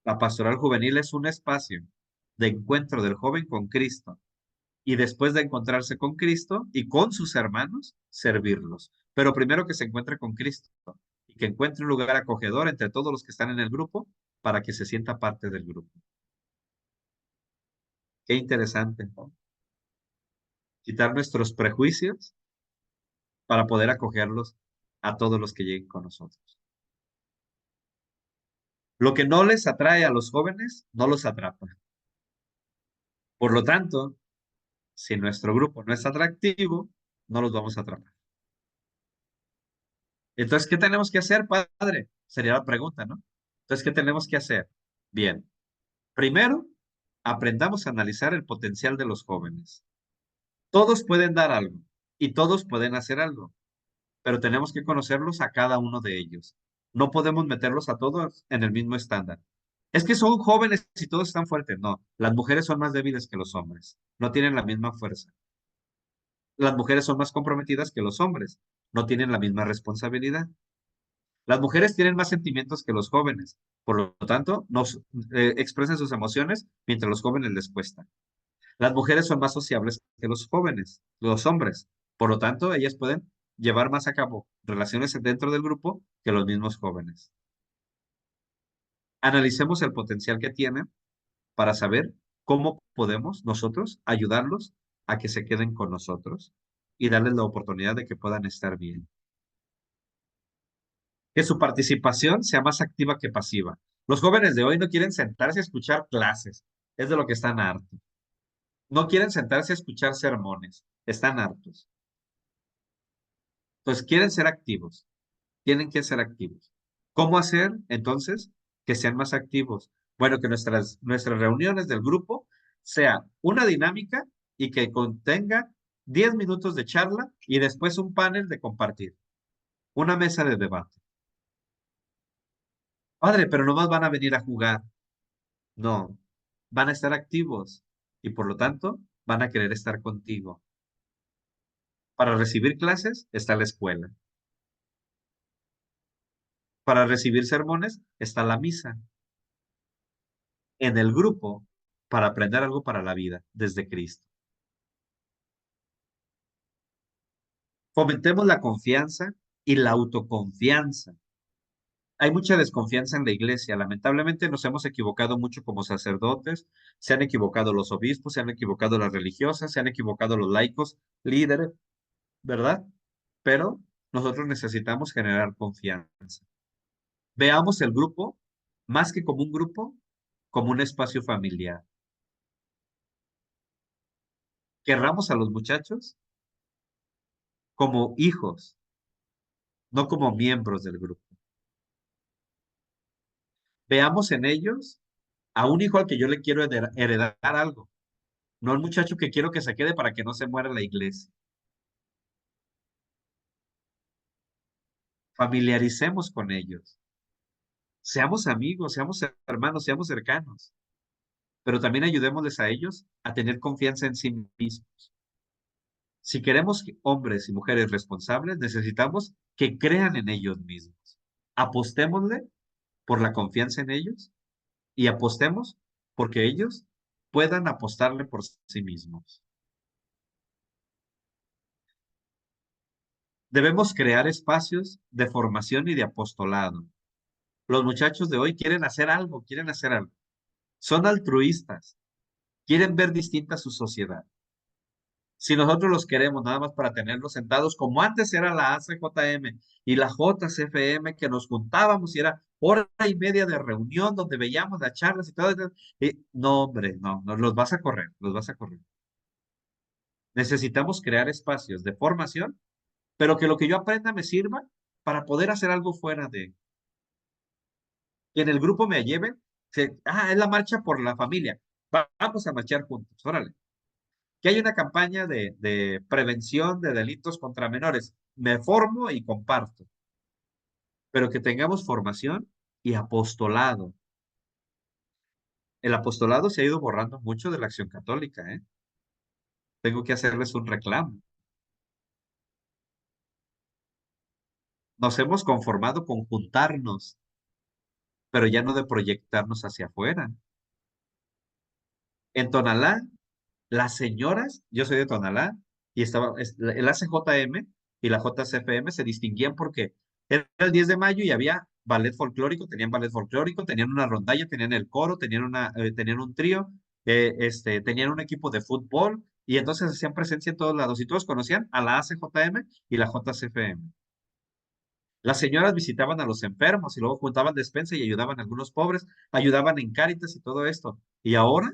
La pastoral juvenil es un espacio de encuentro del joven con Cristo y después de encontrarse con Cristo y con sus hermanos, servirlos. Pero primero que se encuentre con Cristo y que encuentre un lugar acogedor entre todos los que están en el grupo para que se sienta parte del grupo. Qué interesante, ¿no? Quitar nuestros prejuicios para poder acogerlos a todos los que lleguen con nosotros. Lo que no les atrae a los jóvenes, no los atrapa. Por lo tanto, si nuestro grupo no es atractivo, no los vamos a atrapar. Entonces, ¿qué tenemos que hacer, padre? Sería la pregunta, ¿no? Entonces, ¿qué tenemos que hacer? Bien, primero, aprendamos a analizar el potencial de los jóvenes. Todos pueden dar algo y todos pueden hacer algo, pero tenemos que conocerlos a cada uno de ellos. No podemos meterlos a todos en el mismo estándar. Es que son jóvenes y todos están fuertes. No, las mujeres son más débiles que los hombres. No tienen la misma fuerza. Las mujeres son más comprometidas que los hombres. No tienen la misma responsabilidad. Las mujeres tienen más sentimientos que los jóvenes. Por lo tanto, expresan sus emociones mientras a los jóvenes les cuesta. Las mujeres son más sociables que los jóvenes, los hombres. Por lo tanto, ellas pueden llevar más a cabo relaciones dentro del grupo que los mismos jóvenes. Analicemos el potencial que tienen para saber cómo podemos nosotros ayudarlos a que se queden con nosotros y darles la oportunidad de que puedan estar bien. Que su participación sea más activa que pasiva. Los jóvenes de hoy no quieren sentarse a escuchar clases, es de lo que están hartos. No quieren sentarse a escuchar sermones, están hartos. Entonces quieren ser activos, tienen que ser activos. ¿Cómo hacer entonces que sean más activos? Bueno, que nuestras reuniones del grupo sea una dinámica y que contenga 10 minutos de charla y después un panel de compartir, una mesa de debate. Padre, pero nomás van a venir a jugar. No, van a estar activos y por lo tanto van a querer estar contigo. Para recibir clases está la escuela. Para recibir sermones está la misa. En el grupo, para aprender algo para la vida desde Cristo. Fomentemos la confianza y la autoconfianza. Hay mucha desconfianza en la iglesia. Lamentablemente nos hemos equivocado mucho como sacerdotes, se han equivocado los obispos, se han equivocado las religiosas, se han equivocado los laicos, líderes, ¿verdad? Pero nosotros necesitamos generar confianza. Veamos el grupo, más que como un grupo, como un espacio familiar. Querramos a los muchachos como hijos, no como miembros del grupo. Veamos en ellos a un hijo al que yo le quiero heredar algo, no al muchacho que quiero que se quede para que no se muera la iglesia. Familiaricemos con ellos. Seamos amigos, seamos hermanos, seamos cercanos, pero también ayudémosles a ellos a tener confianza en sí mismos. Si queremos hombres y mujeres responsables, necesitamos que crean en ellos mismos. Apostémosle por la confianza en ellos y apostemos porque ellos puedan apostarle por sí mismos. Debemos crear espacios de formación y de apostolado. Los muchachos de hoy quieren hacer algo, quieren hacer algo. Son altruistas, quieren ver distinta su sociedad. Si nosotros los queremos nada más para tenerlos sentados, como antes era la ACJM y la JCFM, que nos juntábamos y era hora y media de reunión donde veíamos las charlas y todo eso. No, hombre, no, los vas a correr, los vas a correr. Necesitamos crear espacios de formación, pero que lo que yo aprenda me sirva para poder hacer algo fuera de, que en el grupo me lleven, es la marcha por la familia, vamos a marchar juntos, órale. Que hay una campaña de prevención de delitos contra menores, me formo y comparto, pero que tengamos formación y apostolado. El apostolado se ha ido borrando mucho de la acción católica, ¿eh? Tengo que hacerles un reclamo. Nos hemos conformado con juntarnos, pero ya no de proyectarnos hacia afuera. En Tonalá, las señoras, yo soy de Tonalá, y el ACJM y la JCFM se distinguían porque era el 10 de mayo y había ballet folclórico, tenían una rondalla, tenían el coro, tenían un trío, tenían un equipo de fútbol, y entonces hacían presencia en todos lados, y todos conocían a la ACJM y la JCFM. Las señoras visitaban a los enfermos y luego juntaban despensa y ayudaban a algunos pobres, ayudaban en Cáritas y todo esto. Y ahora,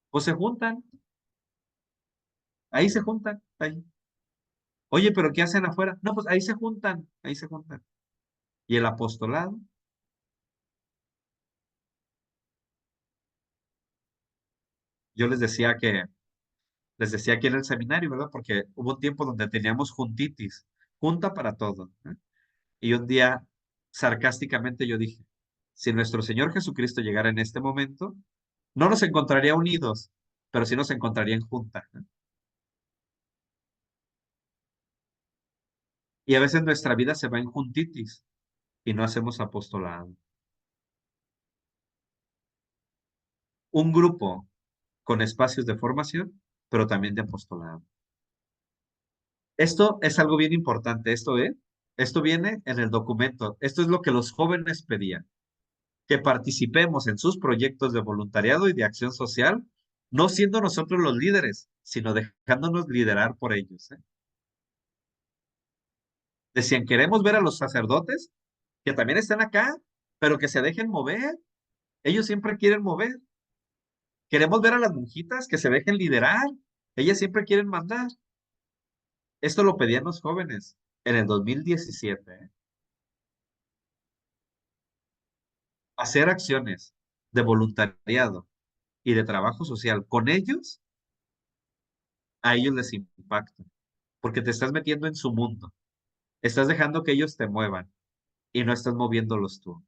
pues se juntan. Ahí se juntan. Ahí. Oye, pero ¿qué hacen afuera? No, pues ahí se juntan, ahí se juntan. ¿Y el apostolado? Yo les decía aquí en el seminario, ¿verdad? Porque hubo un tiempo donde teníamos juntitis, junta para todo, ¿eh? Y un día, sarcásticamente, yo dije, si nuestro Señor Jesucristo llegara en este momento, no nos encontraría unidos, pero sí nos encontraría en junta, ¿eh? Y a veces nuestra vida se va en juntitis y no hacemos apostolado. Un grupo con espacios de formación, pero también de apostolado. Esto es algo bien importante, esto viene en el documento, esto es lo que los jóvenes pedían, que participemos en sus proyectos de voluntariado y de acción social, no siendo nosotros los líderes, sino dejándonos liderar por ellos, ¿eh? Decían, queremos ver a los sacerdotes, que también están acá, pero que se dejen mover, ellos siempre quieren mover. Queremos ver a las monjitas que se dejen liderar, ellas siempre quieren mandar. Esto lo pedían los jóvenes en el 2017, ¿eh? Hacer acciones de voluntariado y de trabajo social con ellos, a ellos les impacta, porque te estás metiendo en su mundo, estás dejando que ellos te muevan y no estás moviéndolos tú.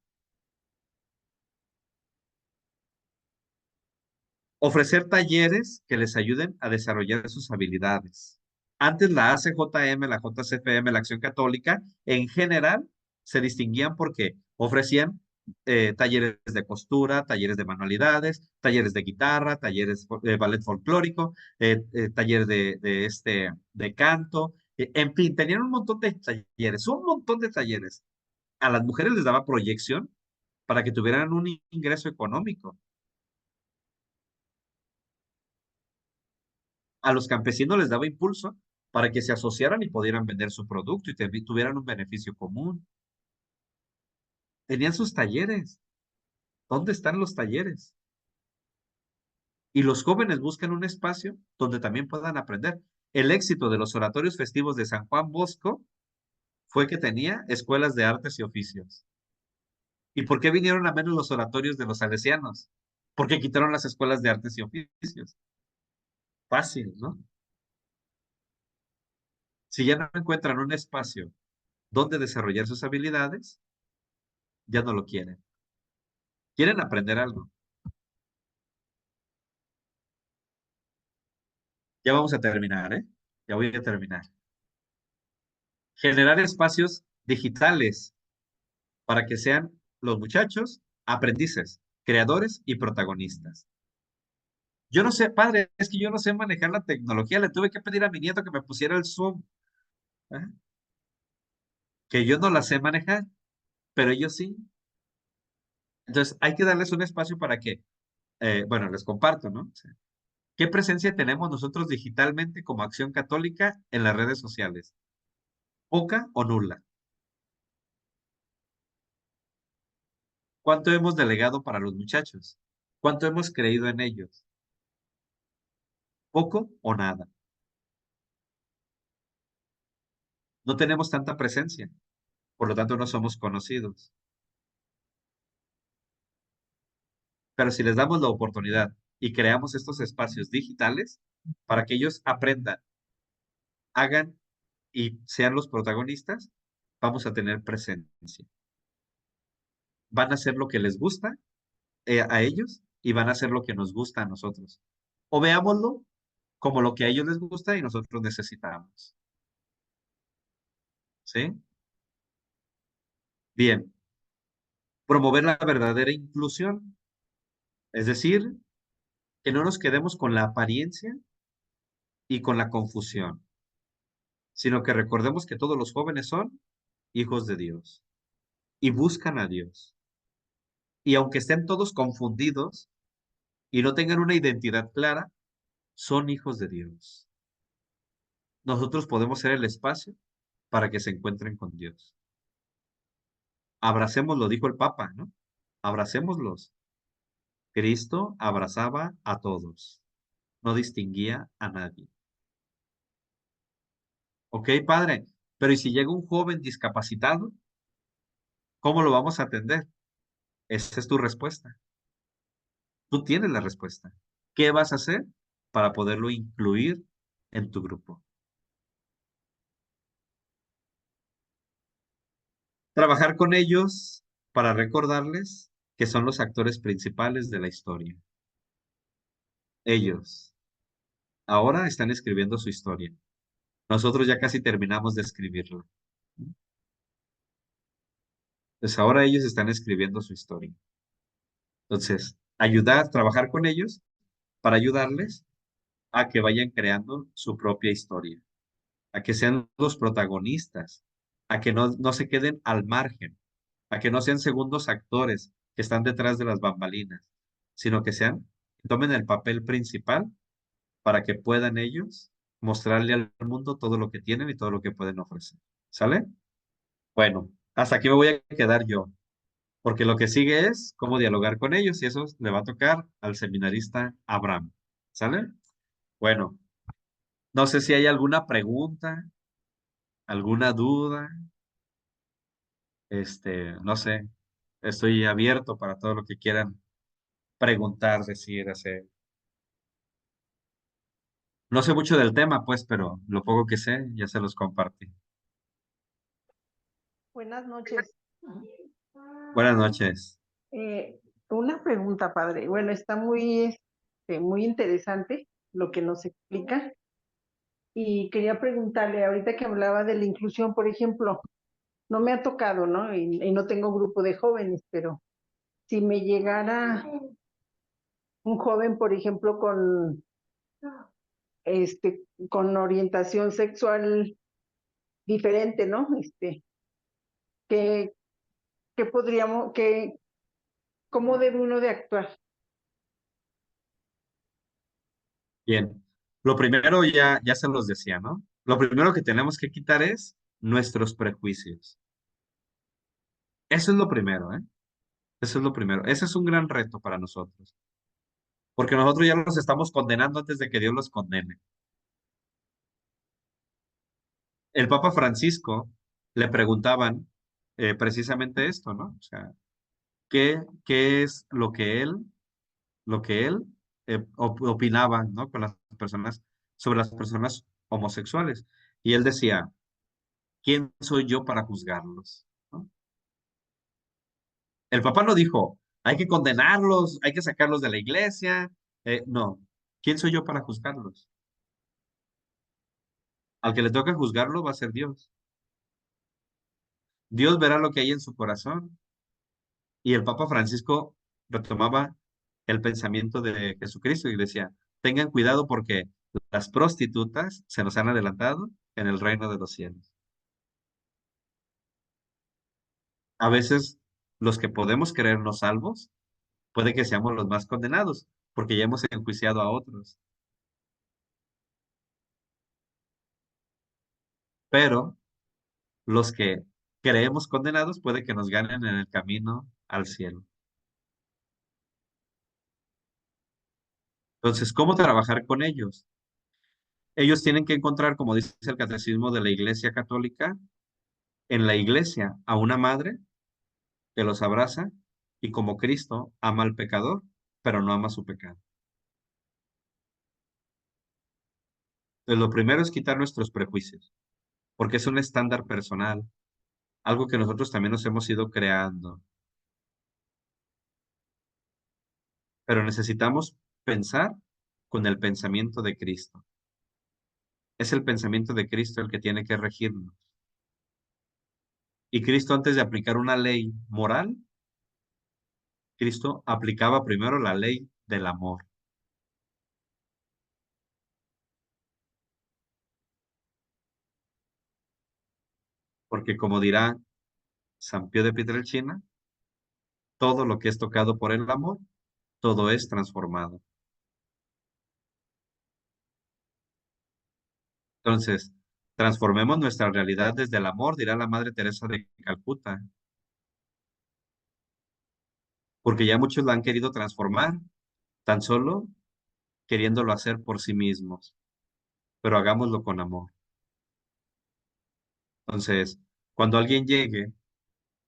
Ofrecer talleres que les ayuden a desarrollar sus habilidades. Antes la ACJM, la JCFM, la Acción Católica, en general, se distinguían porque ofrecían talleres de costura, talleres de manualidades, talleres de guitarra, talleres de ballet folclórico, talleres de canto, en fin, tenían un montón de talleres, un montón de talleres. A las mujeres les daba proyección para que tuvieran un ingreso económico. A los campesinos les daba impulso para que se asociaran y pudieran vender su producto y tuvieran un beneficio común. Tenían sus talleres. ¿Dónde están los talleres? Y los jóvenes buscan un espacio donde también puedan aprender. El éxito de los oratorios festivos de San Juan Bosco fue que tenía escuelas de artes y oficios. ¿Y por qué vinieron a menos los oratorios de los salesianos? Porque quitaron las escuelas de artes y oficios. Fácil, ¿no? Si ya no encuentran un espacio donde desarrollar sus habilidades, ya no lo quieren. Quieren aprender algo. Ya vamos a terminar, ¿eh? Ya voy a terminar. Generar espacios digitales para que sean los muchachos aprendices, creadores y protagonistas. Yo no sé, padre, es que yo no sé manejar la tecnología. Le tuve que pedir a mi nieto que me pusiera el Zoom, ¿eh? Que yo no la sé manejar, pero ellos sí. Entonces, hay que darles un espacio para que, bueno, les comparto, ¿no? O sea, ¿qué presencia tenemos nosotros digitalmente como Acción Católica en las redes sociales? ¿Poca o nula? ¿Cuánto hemos delegado para los muchachos? ¿Cuánto hemos creído en ellos? ¿Poco o nada? No tenemos tanta presencia, por lo tanto no somos conocidos. Pero si les damos la oportunidad y creamos estos espacios digitales para que ellos aprendan, hagan y sean los protagonistas, vamos a tener presencia. Van a hacer lo que les gusta a ellos y van a hacer lo que nos gusta a nosotros. O veámoslo como lo que a ellos les gusta y nosotros necesitamos. ¿Sí? Bien. Promover la verdadera inclusión, es decir, que no nos quedemos con la apariencia y con la confusión, sino que recordemos que todos los jóvenes son hijos de Dios y buscan a Dios. Y aunque estén todos confundidos y no tengan una identidad clara, son hijos de Dios. Nosotros podemos ser el espacio para que se encuentren con Dios. Abracémoslo, dijo el Papa, ¿no? Abracémoslos. Cristo abrazaba a todos, no distinguía a nadie. Ok, padre, pero ¿y si llega un joven discapacitado? ¿Cómo lo vamos a atender? Esa es tu respuesta. Tú tienes la respuesta. ¿Qué vas a hacer para poderlo incluir en tu grupo? Trabajar con ellos para recordarles que son los actores principales de la historia. Ellos ahora están escribiendo su historia. Nosotros ya casi terminamos de escribirla. Pues ahora ellos están escribiendo su historia. Entonces, ayudar, trabajar con ellos para ayudarles a que vayan creando su propia historia, a que sean los protagonistas, a que no se queden al margen, a que no sean segundos actores que están detrás de las bambalinas, sino que tomen el papel principal para que puedan ellos mostrarle al mundo todo lo que tienen y todo lo que pueden ofrecer. ¿Sale? Bueno, hasta aquí me voy a quedar yo, porque lo que sigue es cómo dialogar con ellos y eso le va a tocar al seminarista Abraham. ¿Sale? Bueno, no sé si hay alguna pregunta, alguna duda. No sé, estoy abierto para todo lo que quieran preguntar, decir, hacer. No sé mucho del tema, pues, pero lo poco que sé ya se los compartí. Buenas noches. Buenas noches. Una pregunta, padre. Bueno, está muy interesante lo que nos explica. Y quería preguntarle, ahorita que hablaba de la inclusión, por ejemplo, no me ha tocado, ¿no? Y no tengo grupo de jóvenes, pero si me llegara un joven, por ejemplo, con orientación sexual diferente, ¿no? ¿Qué, qué podríamos, cómo debe uno de actuar? Bien. Lo primero ya se los decía, ¿no? Lo primero que tenemos que quitar es nuestros prejuicios. Eso es lo primero, ¿eh? Eso es lo primero. Ese es un gran reto para nosotros. Porque nosotros ya los estamos condenando antes de que Dios los condene. El Papa Francisco le preguntaban precisamente esto, ¿no? O sea, ¿qué es lo que él opinaba, ¿no? Con las personas, sobre las personas homosexuales? Y él decía, ¿quién soy yo para juzgarlos? ¿No? El Papa no dijo, hay que condenarlos, hay que sacarlos de la iglesia. No, ¿quién soy yo para juzgarlos? Al que le toca juzgarlo va a ser Dios. Dios verá lo que hay en su corazón. Y el Papa Francisco retomaba el pensamiento de Jesucristo y decía, tengan cuidado porque las prostitutas se nos han adelantado en el reino de los cielos. A veces los que podemos creernos salvos, puede que seamos los más condenados, porque ya hemos enjuiciado a otros. Pero los que creemos condenados, puede que nos ganen en el camino al cielo. Entonces, ¿cómo trabajar con ellos? Ellos tienen que encontrar, como dice el Catecismo de la Iglesia Católica, en la iglesia a una madre que los abraza y como Cristo ama al pecador, pero no ama su pecado. Entonces, lo primero es quitar nuestros prejuicios, porque es un estándar personal, algo que nosotros también nos hemos ido creando. Pero necesitamos pensar con el pensamiento de Cristo. Es el pensamiento de Cristo el que tiene que regirnos. Y Cristo, antes de aplicar una ley moral, Cristo aplicaba primero la ley del amor. Porque como dirá San Pío de Pietrelcina, todo lo que es tocado por el amor, todo es transformado. Entonces, transformemos nuestra realidad desde el amor, dirá la Madre Teresa de Calcuta, porque ya muchos la han querido transformar, tan solo queriéndolo hacer por sí mismos, pero hagámoslo con amor. Entonces, cuando alguien llegue,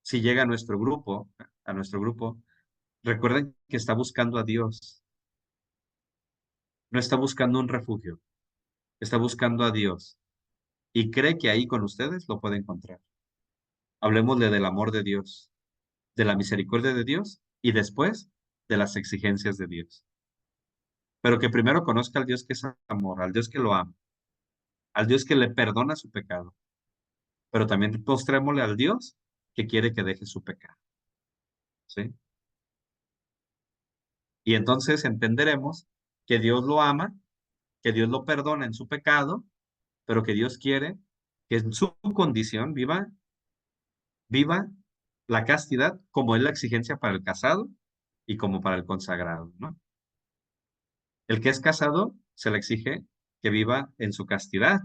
si llega a nuestro grupo, recuerden que está buscando a Dios, no está buscando un refugio, está buscando a Dios y cree que ahí con ustedes lo puede encontrar. Hablemosle del amor de Dios, de la misericordia de Dios y después de las exigencias de Dios. Pero que primero conozca al Dios que es amor, al Dios que lo ama, al Dios que le perdona su pecado, pero también postrémosle al Dios que quiere que deje su pecado. ¿Sí? Y entonces entenderemos que Dios lo ama, que Dios lo perdona en su pecado, pero que Dios quiere que en su condición viva la castidad como es la exigencia para el casado y como para el consagrado, ¿no? El que es casado se le exige que viva en su castidad,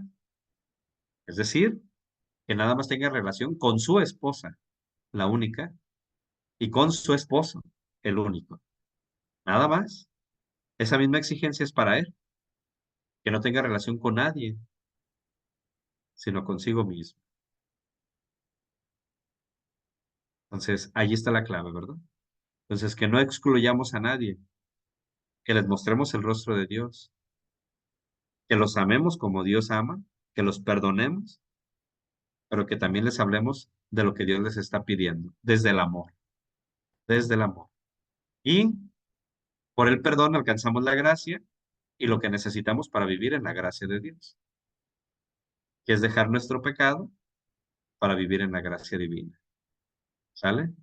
es decir, que nada más tenga relación con su esposa, la única, y con su esposo, el único. Nada más. Esa misma exigencia es para él, que no tenga relación con nadie, sino consigo mismo. Entonces, ahí está la clave, ¿verdad? Entonces, que no excluyamos a nadie, que les mostremos el rostro de Dios, que los amemos como Dios ama, que los perdonemos, pero que también les hablemos de lo que Dios les está pidiendo, desde el amor, desde el amor. Y por el perdón alcanzamos la gracia y lo que necesitamos para vivir en la gracia de Dios, que es dejar nuestro pecado para vivir en la gracia divina. ¿Sale?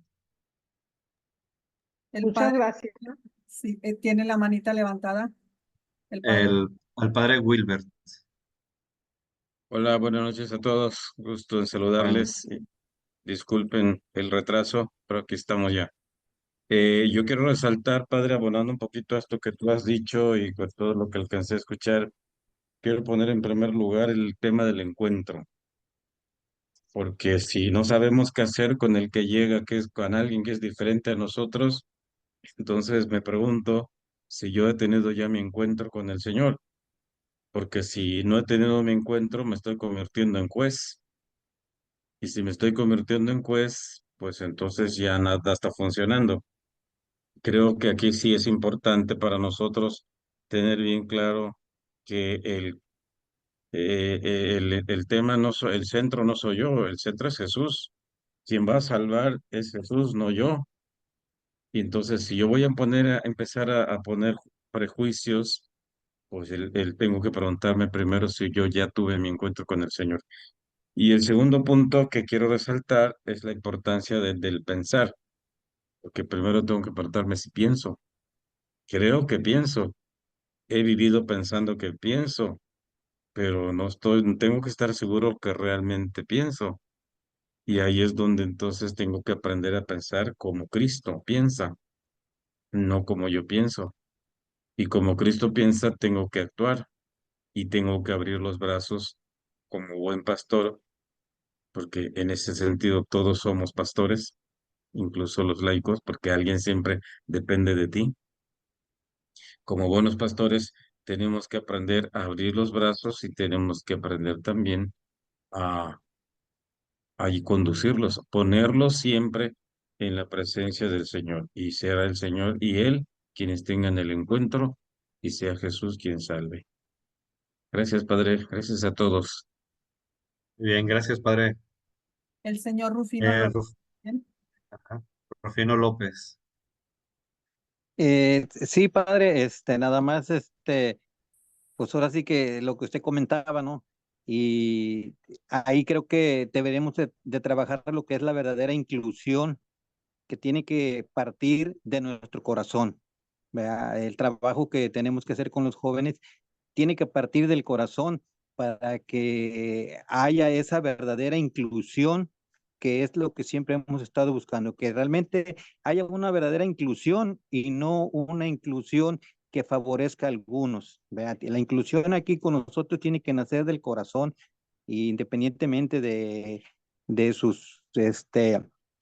El Muchas padre, gracias. sí, tiene la manita levantada. El padre. Al padre Wilbert. Hola, buenas noches a todos. Gusto en saludarles. Disculpen el retraso, pero aquí estamos ya. Yo quiero resaltar, padre, abonando un poquito a esto que tú has dicho y con todo lo que alcancé a escuchar, quiero poner en primer lugar el tema del encuentro, porque si no sabemos qué hacer con el que llega, que es con alguien que es diferente a nosotros, entonces me pregunto si yo he tenido ya mi encuentro con el Señor, porque si no he tenido mi encuentro, me estoy convirtiendo en juez. Y si me estoy convirtiendo en juez, pues entonces ya nada está funcionando. Creo que aquí sí es importante para nosotros tener bien claro que el tema no soy, el centro no soy yo, el centro es Jesús. Quien va a salvar es Jesús, no yo. Y entonces si yo voy a empezar a poner prejuicios, pues tengo que preguntarme primero si yo ya tuve mi encuentro con el Señor. Y el segundo punto que quiero resaltar es la importancia del pensar. Porque primero tengo que preguntarme si pienso. Creo que pienso. He vivido pensando que pienso, pero tengo que estar seguro que realmente pienso. Y ahí es donde entonces tengo que aprender a pensar como Cristo piensa, no como yo pienso. Y como Cristo piensa, tengo que actuar y tengo que abrir los brazos como buen pastor, porque en ese sentido todos somos pastores, incluso los laicos, porque alguien siempre depende de ti. Como buenos pastores, tenemos que aprender a abrir los brazos y tenemos que aprender también a, conducirlos, ponerlos siempre en la presencia del Señor. Y será el Señor y Él quienes tengan el encuentro y sea Jesús quien salve. Gracias, Padre. Gracias a todos. Bien, gracias, padre. El señor Rufino lo bien. Ajá. Rufino López. Sí, padre, nada más, pues ahora sí que lo que usted comentaba, ¿no? Y ahí creo que deberemos de trabajar lo que es la verdadera inclusión, que tiene que partir de nuestro corazón, ¿verdad? El trabajo que tenemos que hacer con los jóvenes tiene que partir del corazón para que haya esa verdadera inclusión, que es lo que siempre hemos estado buscando, que realmente haya una verdadera inclusión y no una inclusión que favorezca a algunos. ¿Verdad? La inclusión aquí con nosotros tiene que nacer del corazón, independientemente de sus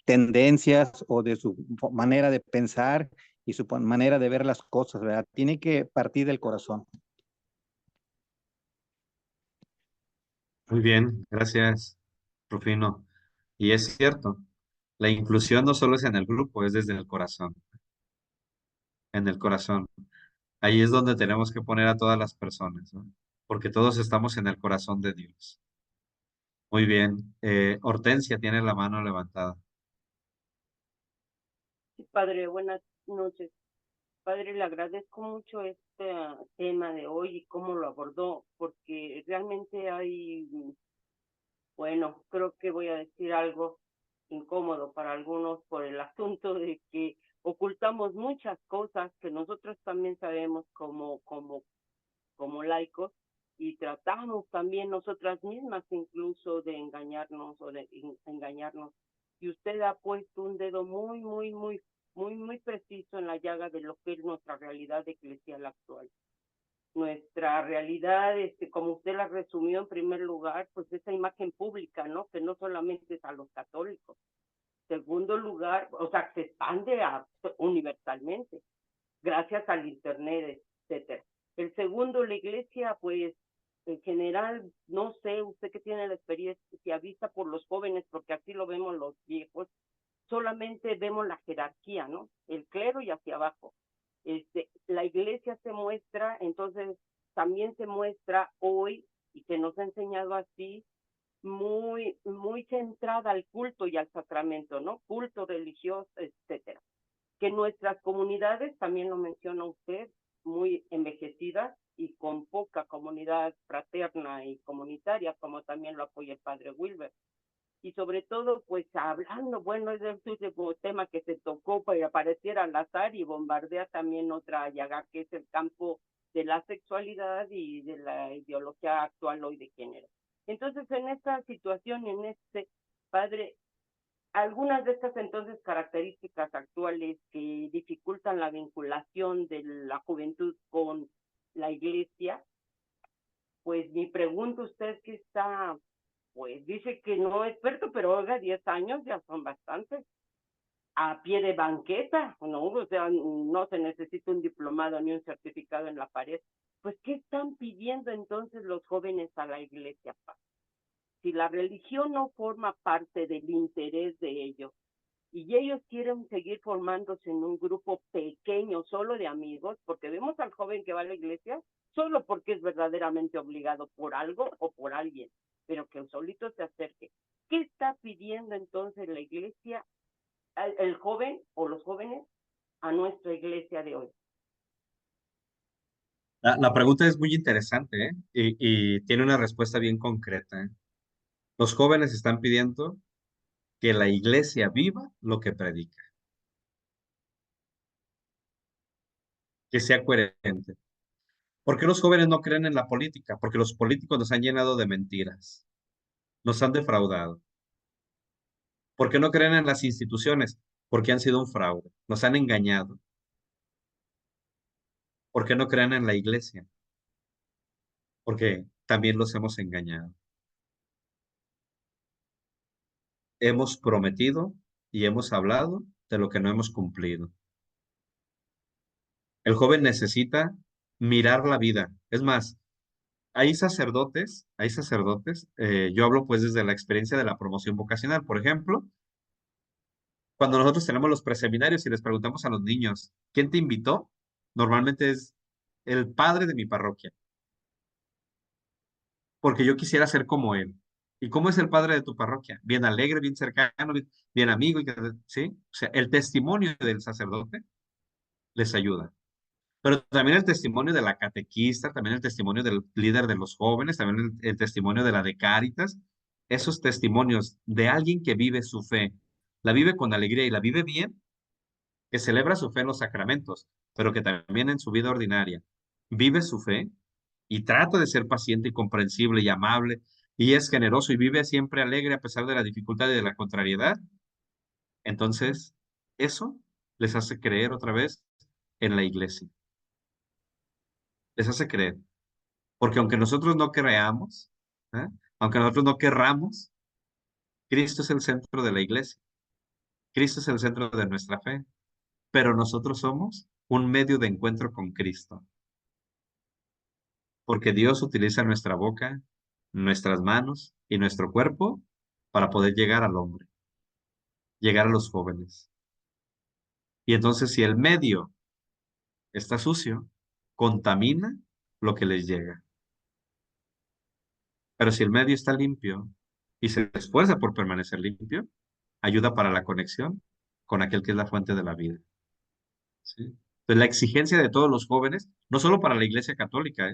tendencias o de su manera de pensar y su manera de ver las cosas, ¿verdad? Tiene que partir del corazón. Muy bien, gracias, Rufino. Y es cierto, la inclusión no solo es en el grupo, es desde el corazón, en el corazón. Ahí es donde tenemos que poner a todas las personas, ¿no? Porque todos estamos en el corazón de Dios. Muy bien. Hortensia tiene la mano levantada. Sí, padre, buenas noches. Padre, le agradezco mucho este tema de hoy y cómo lo abordó, porque realmente hay, bueno, creo que voy a decir algo incómodo para algunos por el asunto de que ocultamos muchas cosas que nosotros también sabemos como laicos y tratamos también nosotras mismas incluso de engañarnos o de engañarnos. Y usted ha puesto un dedo muy preciso en la llaga de lo que es nuestra realidad eclesial actual. Nuestra realidad, como usted la resumió en primer lugar, pues esa imagen pública, ¿no? Que no solamente es a los católicos. Segundo lugar, o sea, se expande universalmente, gracias al internet, etcétera. El segundo, la iglesia, pues, en general, no sé, usted que tiene la experiencia vista por los jóvenes, porque así lo vemos los viejos, solamente vemos la jerarquía, ¿no? El clero y hacia abajo. La iglesia se muestra, entonces también se muestra hoy, y se nos ha enseñado así, muy, muy centrada al culto y al sacramento, ¿no? Culto religioso, etcétera. Que nuestras comunidades, también lo menciona usted, muy envejecidas y con poca comunidad fraterna y comunitaria, como también lo apoya el padre Wilber. Y sobre todo, pues hablando, bueno, es el último tema que se tocó para aparecer al azar y bombardea también otra llaga, que es el campo de la sexualidad y de la ideología actual hoy de género. Entonces, en esta situación, padre, algunas de estas entonces características actuales que dificultan la vinculación de la juventud con la iglesia, pues mi pregunta, usted que está, pues dice que no es experto, pero oiga, 10 años ya son bastantes. A pie de banqueta, ¿no? O sea, no se necesita un diplomado ni un certificado en la pared. Pues, ¿qué están pidiendo entonces los jóvenes a la iglesia, pa? Si la religión no forma parte del interés de ellos, y ellos quieren seguir formándose en un grupo pequeño, solo de amigos, porque vemos al joven que va a la iglesia solo porque es verdaderamente obligado por algo o por alguien, pero que solito se acerque. ¿Qué está pidiendo entonces la iglesia, el joven o los jóvenes, a nuestra iglesia de hoy? La pregunta es muy interesante, ¿eh? Y tiene una respuesta bien concreta, ¿eh? Los jóvenes están pidiendo que la iglesia viva lo que predica, que sea coherente. ¿Por qué los jóvenes no creen en la política? Porque los políticos nos han llenado de mentiras, nos han defraudado. ¿Por qué no creen en las instituciones? Porque han sido un fraude, nos han engañado. ¿Por qué no creen en la iglesia? Porque también los hemos engañado. Hemos prometido y hemos hablado de lo que no hemos cumplido. El joven necesita mirar la vida. Es más, hay sacerdotes, yo hablo pues desde la experiencia de la promoción vocacional. Por ejemplo, cuando nosotros tenemos los preseminarios y les preguntamos a los niños, ¿quién te invitó? Normalmente es el padre de mi parroquia, porque yo quisiera ser como él. ¿Y cómo es el padre de tu parroquia? Bien alegre, bien cercano, bien amigo, ¿sí? O sea, el testimonio del sacerdote les ayuda. Pero también el testimonio de la catequista, también el testimonio del líder de los jóvenes, también el testimonio de la de Cáritas, esos testimonios de alguien que vive su fe, la vive con alegría y la vive bien, que celebra su fe en los sacramentos, pero que también en su vida ordinaria vive su fe y trata de ser paciente y comprensible y amable y es generoso y vive siempre alegre a pesar de la dificultad y de la contrariedad, entonces eso les hace creer otra vez en la iglesia, les hace creer. Porque aunque nosotros no creamos, ¿eh? Aunque nosotros no querramos, Cristo es el centro de la iglesia. Cristo es el centro de nuestra fe. Pero nosotros somos un medio de encuentro con Cristo. Porque Dios utiliza nuestra boca, nuestras manos y nuestro cuerpo para poder llegar al hombre, llegar a los jóvenes. Y entonces si el medio está sucio, contamina lo que les llega. Pero si el medio está limpio y se esfuerza por permanecer limpio, ayuda para la conexión con aquel que es la fuente de la vida. ¿Sí? Entonces, la exigencia de todos los jóvenes, no solo para la Iglesia Católica,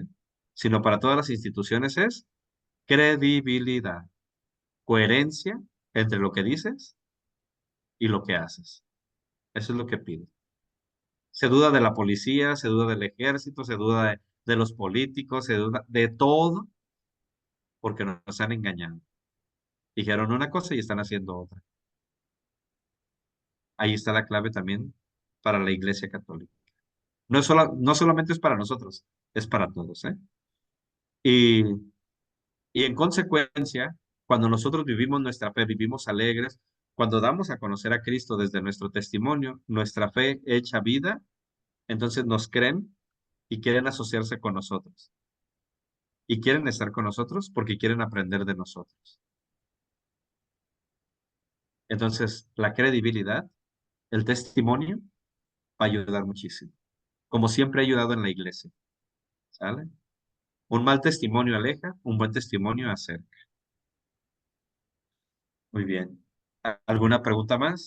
sino para todas las instituciones, es credibilidad, coherencia entre lo que dices y lo que haces. Eso es lo que pide. Se duda de la policía, se duda del ejército, se duda de los políticos, se duda de todo, porque nos han engañado. Dijeron una cosa y están haciendo otra. Ahí está la clave también para la Iglesia Católica. No solamente es para nosotros, es para todos, ¿eh? Y, y en consecuencia, cuando nosotros vivimos nuestra fe, vivimos alegres, cuando damos a conocer a Cristo desde nuestro testimonio, nuestra fe hecha vida, entonces nos creen y quieren asociarse con nosotros. Y quieren estar con nosotros porque quieren aprender de nosotros. Entonces, la credibilidad, el testimonio, va a ayudar muchísimo. como siempre ha ayudado en la iglesia. ¿Sale? Un mal testimonio aleja, un buen testimonio acerca. Muy bien. ¿Alguna pregunta más?